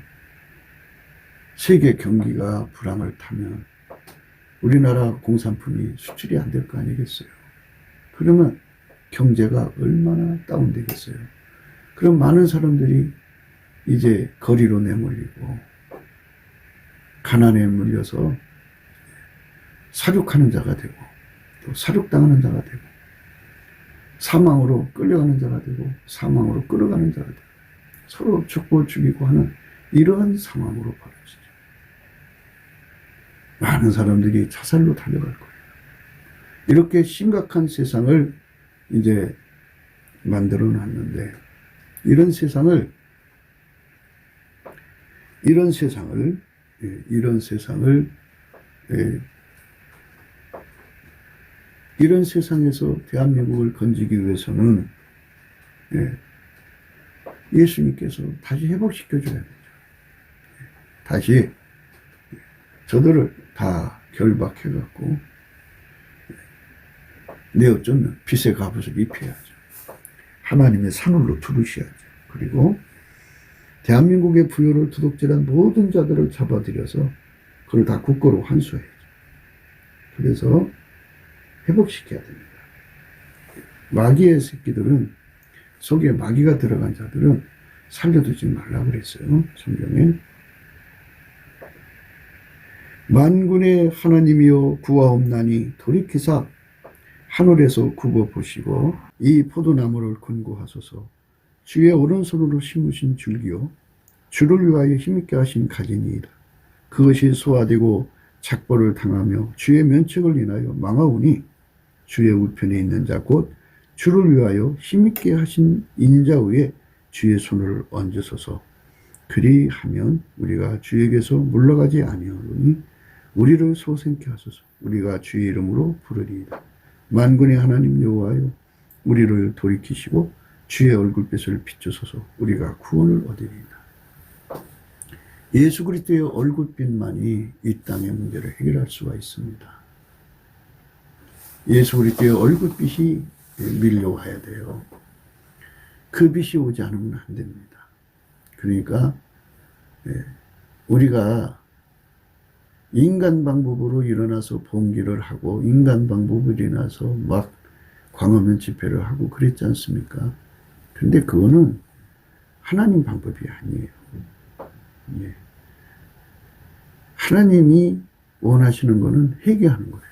세계 경기가 불황을 타면 우리나라 공산품이 수출이 안 될 거 아니겠어요. 그러면 경제가 얼마나 다운되겠어요. 그럼 많은 사람들이 이제 거리로 내몰리고 가난에 물려서 사륙하는 자가 되고 또 사륙당하는 자가 되고 사망으로 끌려가는 자가 되고 사망으로 끌어가는 자가 되고 서로 죽고 죽이고 하는 이러한 상황으로 벌어지죠. 많은 사람들이 자살로 달려갈 거예요. 이렇게 심각한 세상을 이제 만들어 놨는데 이런 세상을 이런 세상에서 대한민국을 건지기 위해서는 예수님께서 다시 회복시켜줘야 되죠. 다시 저들을 다 결박해갖고 내어쫓는 빛의 갑옷을 입혀야죠. 하나님의 산울로 두르셔야죠. 그리고 대한민국의 부요를 도둑질한 모든 자들을 잡아들여서 그걸 다 국고로 환수해야죠. 그래서 회복시켜야 됩니다. 마귀의 새끼들은 속에 마귀가 들어간 자들은 살려두지 말라고 그랬어요. 성경에. 만군의 하나님이여 구하옵나니 돌이키사 하늘에서 굽어보시고 이 포도나무를 권고하소서. 주의 오른손으로 심으신 줄기요 주를 위하여 힘있게 하신 가지니이다. 그것이 소화되고 작벌을 당하며 주의 면책을 인하여 망하오니 주의 우편에 있는 자 곧 주를 위하여 힘있게 하신 인자 위에 주의 손을 얹으소서. 그리하면 우리가 주에게서 물러가지 아니하오니 우리를 소생케 하소서. 우리가 주의 이름으로 부르리이다. 만군의 하나님 여호와여 우리를 돌이키시고 주의 얼굴빛을 비추소서. 우리가 구원을 얻으리이다. 예수 그리스도의 얼굴빛만이 이 땅의 문제를 해결할 수가 있습니다. 예수 그리스도의 얼굴빛이 밀려와야 돼요. 그 빛이 오지 않으면 안 됩니다. 그러니까 우리가 인간 방법으로 일어나서 봉기를 하고 인간 방법으로 일어나서 막 광화문 집회를 하고 그랬지 않습니까? 근데 그거는 하나님 방법이 아니에요. 하나님이 원하시는 거는 회개하는 거예요.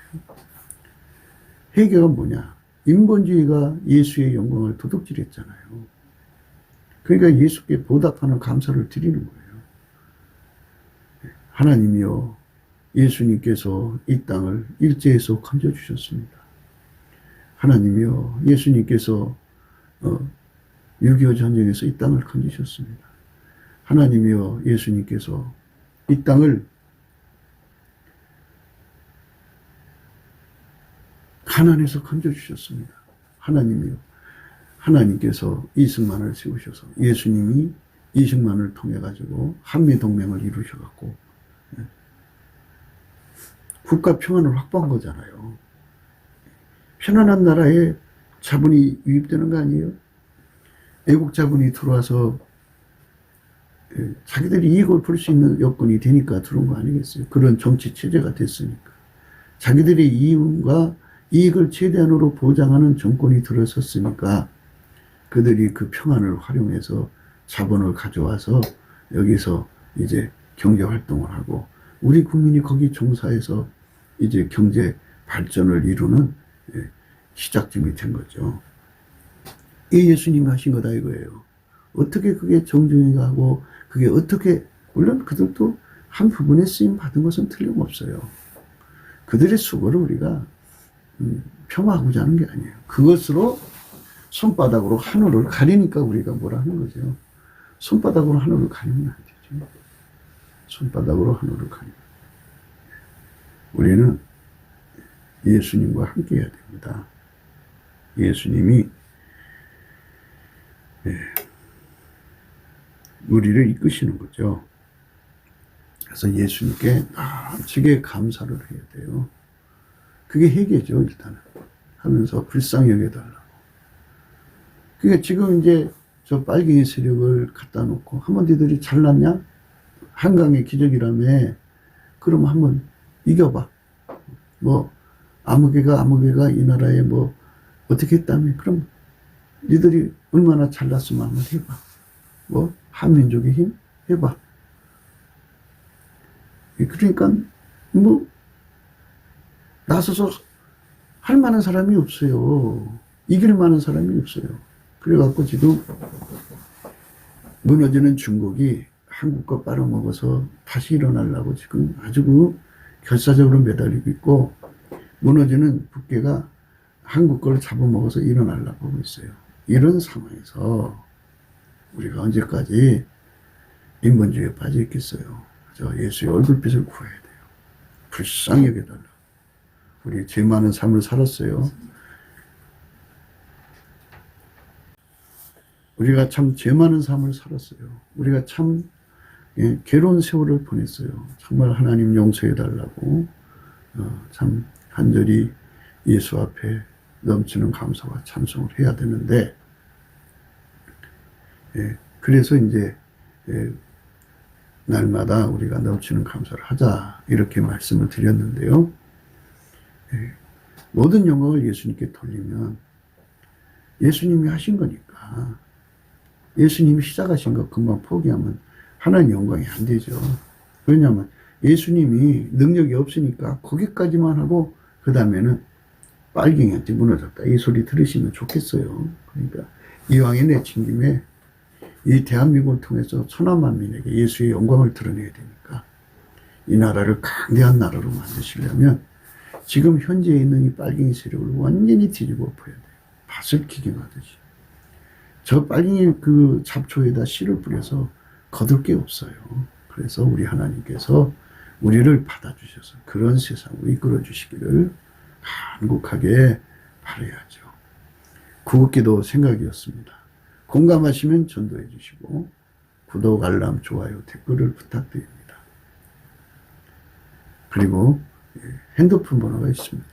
회개가 뭐냐? 인본주의가 예수의 영광을 도둑질했잖아요. 그러니까 예수께 보답하는 감사를 드리는 거예요. 하나님이여 예수님께서 이 땅을 일제에서 건져주셨습니다. 하나님이여 예수님께서 6.25 전쟁에서 이 땅을 건지셨습니다. 하나님이여 예수님께서 이 땅을 가난에서 건져주셨습니다. 하나님이요 하나님께서 이승만을 세우셔서 예수님이 이승만을 통해 가지고 한미동맹을 이루셔갖고 국가 평안을 확보한 거잖아요. 편안한 나라에 자본이 유입되는 거 아니에요? 외국 자본이 들어와서 자기들이 이익을 볼 수 있는 여건이 되니까 들어온 거 아니겠어요? 그런 정치 체제가 됐으니까. 자기들의 이윤과 이익을 최대한으로 보장하는 정권이 들어섰으니까 그들이 그 평안을 활용해서 자본을 가져와서 여기서 이제 경제 활동을 하고 우리 국민이 거기 종사해서 이제 경제 발전을 이루는 시작점이 된 거죠. 이 예수님이 하신 거다 이거예요. 어떻게 그게 정중히가 하고 그게 어떻게 물론 그들도 한 부분에 쓰임 받은 것은 틀림없어요. 그들의 수고를 우리가 폄하하고자 하는 게 아니에요. 그것으로 손바닥으로 하늘을 가리니까 우리가 뭐라 하는 거죠. 손바닥으로 하늘을 가리면 안 되죠. 손바닥으로 하늘을 가리면. 우리는 예수님과 함께 해야 됩니다. 예수님이 우리를 이끄시는 거죠. 그래서 예수님께 남치게 감사를 해야 돼요. 그게 회개죠, 일단은. 하면서 불쌍히 여겨달라고. 그러니까 지금 이제 저 빨갱이 세력을 갖다 놓고 한번 니들이 잘났냐? 한강의 기적이라며. 그럼 한번 이겨봐. 뭐 아무개가 이 나라에 뭐 어떻게 했다며. 그럼 니들이 얼마나 잘났으면 한번 해봐. 뭐 한민족의 힘 해봐. 그러니까 뭐 나서서 할 만한 사람이 없어요. 이길 만한 사람이 없어요. 그래갖고 지금 무너지는 중국이 한국과 빨아먹어서 다시 일어나려고 지금 아주 그 결사적으로 매달리고 있고, 무너지는 북괴가 한국 걸 잡아먹어서 일어나려고 하고 있어요. 이런 상황에서 우리가 언제까지 인본주의에 빠져 있겠어요. 저 예수의 얼굴빛을 구해야 돼요. 불쌍히 여겨달라고. 우리 죄 많은 삶을 살았어요. 우리가 참 죄 많은 삶을 살았어요. 우리가 참 괴로운 세월을 보냈어요. 정말 하나님 용서해달라고 참 간절히 예수 앞에 넘치는 감사와 찬송을 해야 되는데, 그래서 이제 날마다 우리가 넘치는 감사를 하자 이렇게 말씀을 드렸는데요. 모든 영광을 예수님께 돌리면 예수님이 하신 거니까, 예수님이 시작하신 거 금방 포기하면 하나님 영광이 안 되죠. 왜냐하면 예수님이 능력이 없으니까 거기까지만 하고 그 다음에는 빨갱이한테 무너졌다 이 소리 들으시면 좋겠어요. 그러니까 이왕에 내친 김에 이 대한민국을 통해서 천하 만민에게 예수의 영광을 드러내야 되니까 이 나라를 강대한 나라로 만드시려면 지금 현재 있는 이 빨갱이 세력을 완전히 뒤집어 엎어야 돼요. 밭을 기경하듯이. 저 빨갱이 그 잡초에다 씨를 뿌려서 거둘 게 없어요. 그래서 우리 하나님께서 우리를 받아주셔서 그런 세상으로 이끌어 주시기를 간곡하게 바라야죠. 구급기도 생각이었습니다. 공감하시면 전도해 주시고 구독, 알람, 좋아요, 댓글을 부탁드립니다. 그리고 핸드폰 번호가 있습니다.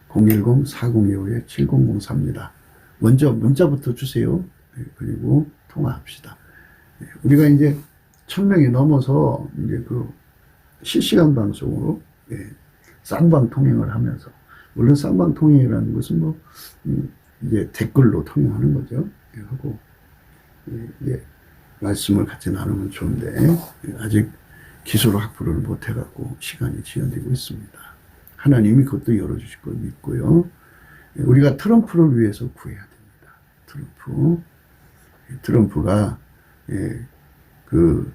010-4025-7004입니다. 먼저 문자부터 주세요. 그리고 통화합시다. 우리가 이제 1000명이 넘어서 이제 그 실시간 방송으로 쌍방 통행을 하면서, 물론 쌍방 통행이라는 것은 뭐 이제 댓글로 통행하는 거죠. 하고 이제 말씀을 같이 나누면 좋은데 아직 기술 확보를 못 해갖고 시간이 지연되고 있습니다. 하나님이 그것도 열어주실 걸 믿고요. 우리가 트럼프를 위해서 구해야 됩니다. 트럼프가 그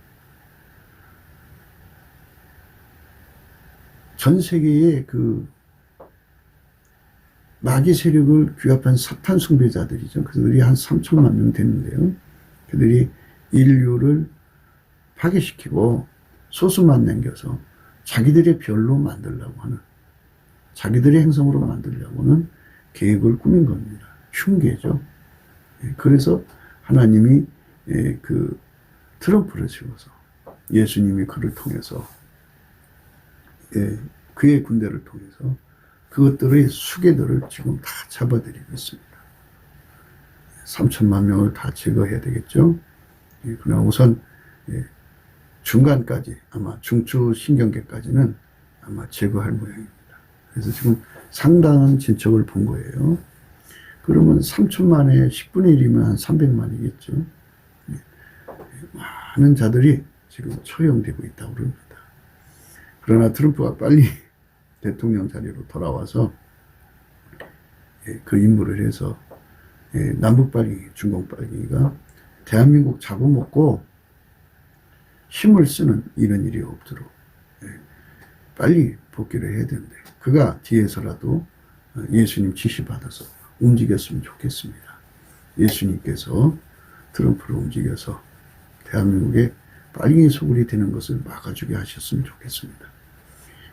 전 세계의 그 마귀 세력을 규합한 사탄 숭배자들이죠. 그들이 한 3천만 명 되는데요. 그들이 인류를 파괴시키고 소수만 남겨서 자기들의 별로 만들려고 하는, 자기들의 행성으로 만들려고 하는 계획을 꾸민 겁니다. 흉계죠. 그래서 하나님이 그 트럼프를 세워서 예수님이 그를 통해서 그의 군대를 통해서 그것들의 수괴들을 지금 다 잡아들이고 있습니다. 3천만 명을 다 제거해야 되겠죠. 그러나 우선 중간까지, 아마 중추신경계까지는 아마 제거할 모양입니다. 그래서 지금 상당한 진척을 본 거예요. 그러면 3천만에 10분의 1이면 한 300만이겠죠. 많은 자들이 지금 처형되고 있다고 그럽니다. 그러나 트럼프가 빨리 대통령 자리로 돌아와서 그 임무를 해서 남북 빨갱이, 중공 빨갱이가 대한민국 잡아먹고 힘을 쓰는 이런 일이 없도록 빨리 복귀를 해야 되는데, 그가 뒤에서라도 예수님 지시 받아서 움직였으면 좋겠습니다. 예수님께서 트럼프를 움직여서 대한민국에 빨갱이 소굴이 되는 것을 막아주게 하셨으면 좋겠습니다.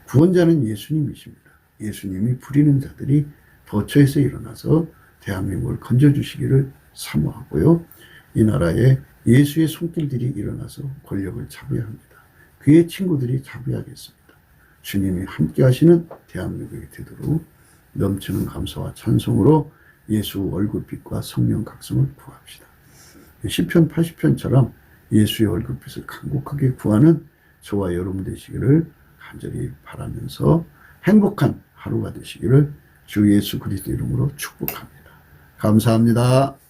구원자는 예수님이십니다. 예수님이 부리는 자들이 도처에서 일어나서 대한민국을 건져주시기를 사모하고요. 이 나라에 예수의 손길들이 일어나서 권력을 잡아야 합니다. 그의 친구들이 잡아야겠습니다. 주님이 함께 하시는 대한민국이 되도록 넘치는 감사와 찬송으로 예수 얼굴빛과 성령 각성을 구합시다. 시편 80편처럼 예수의 얼굴빛을 간곡하게 구하는 저와 여러분 되시기를 간절히 바라면서 행복한 하루가 되시기를 주 예수 그리스도 이름으로 축복합니다. 감사합니다.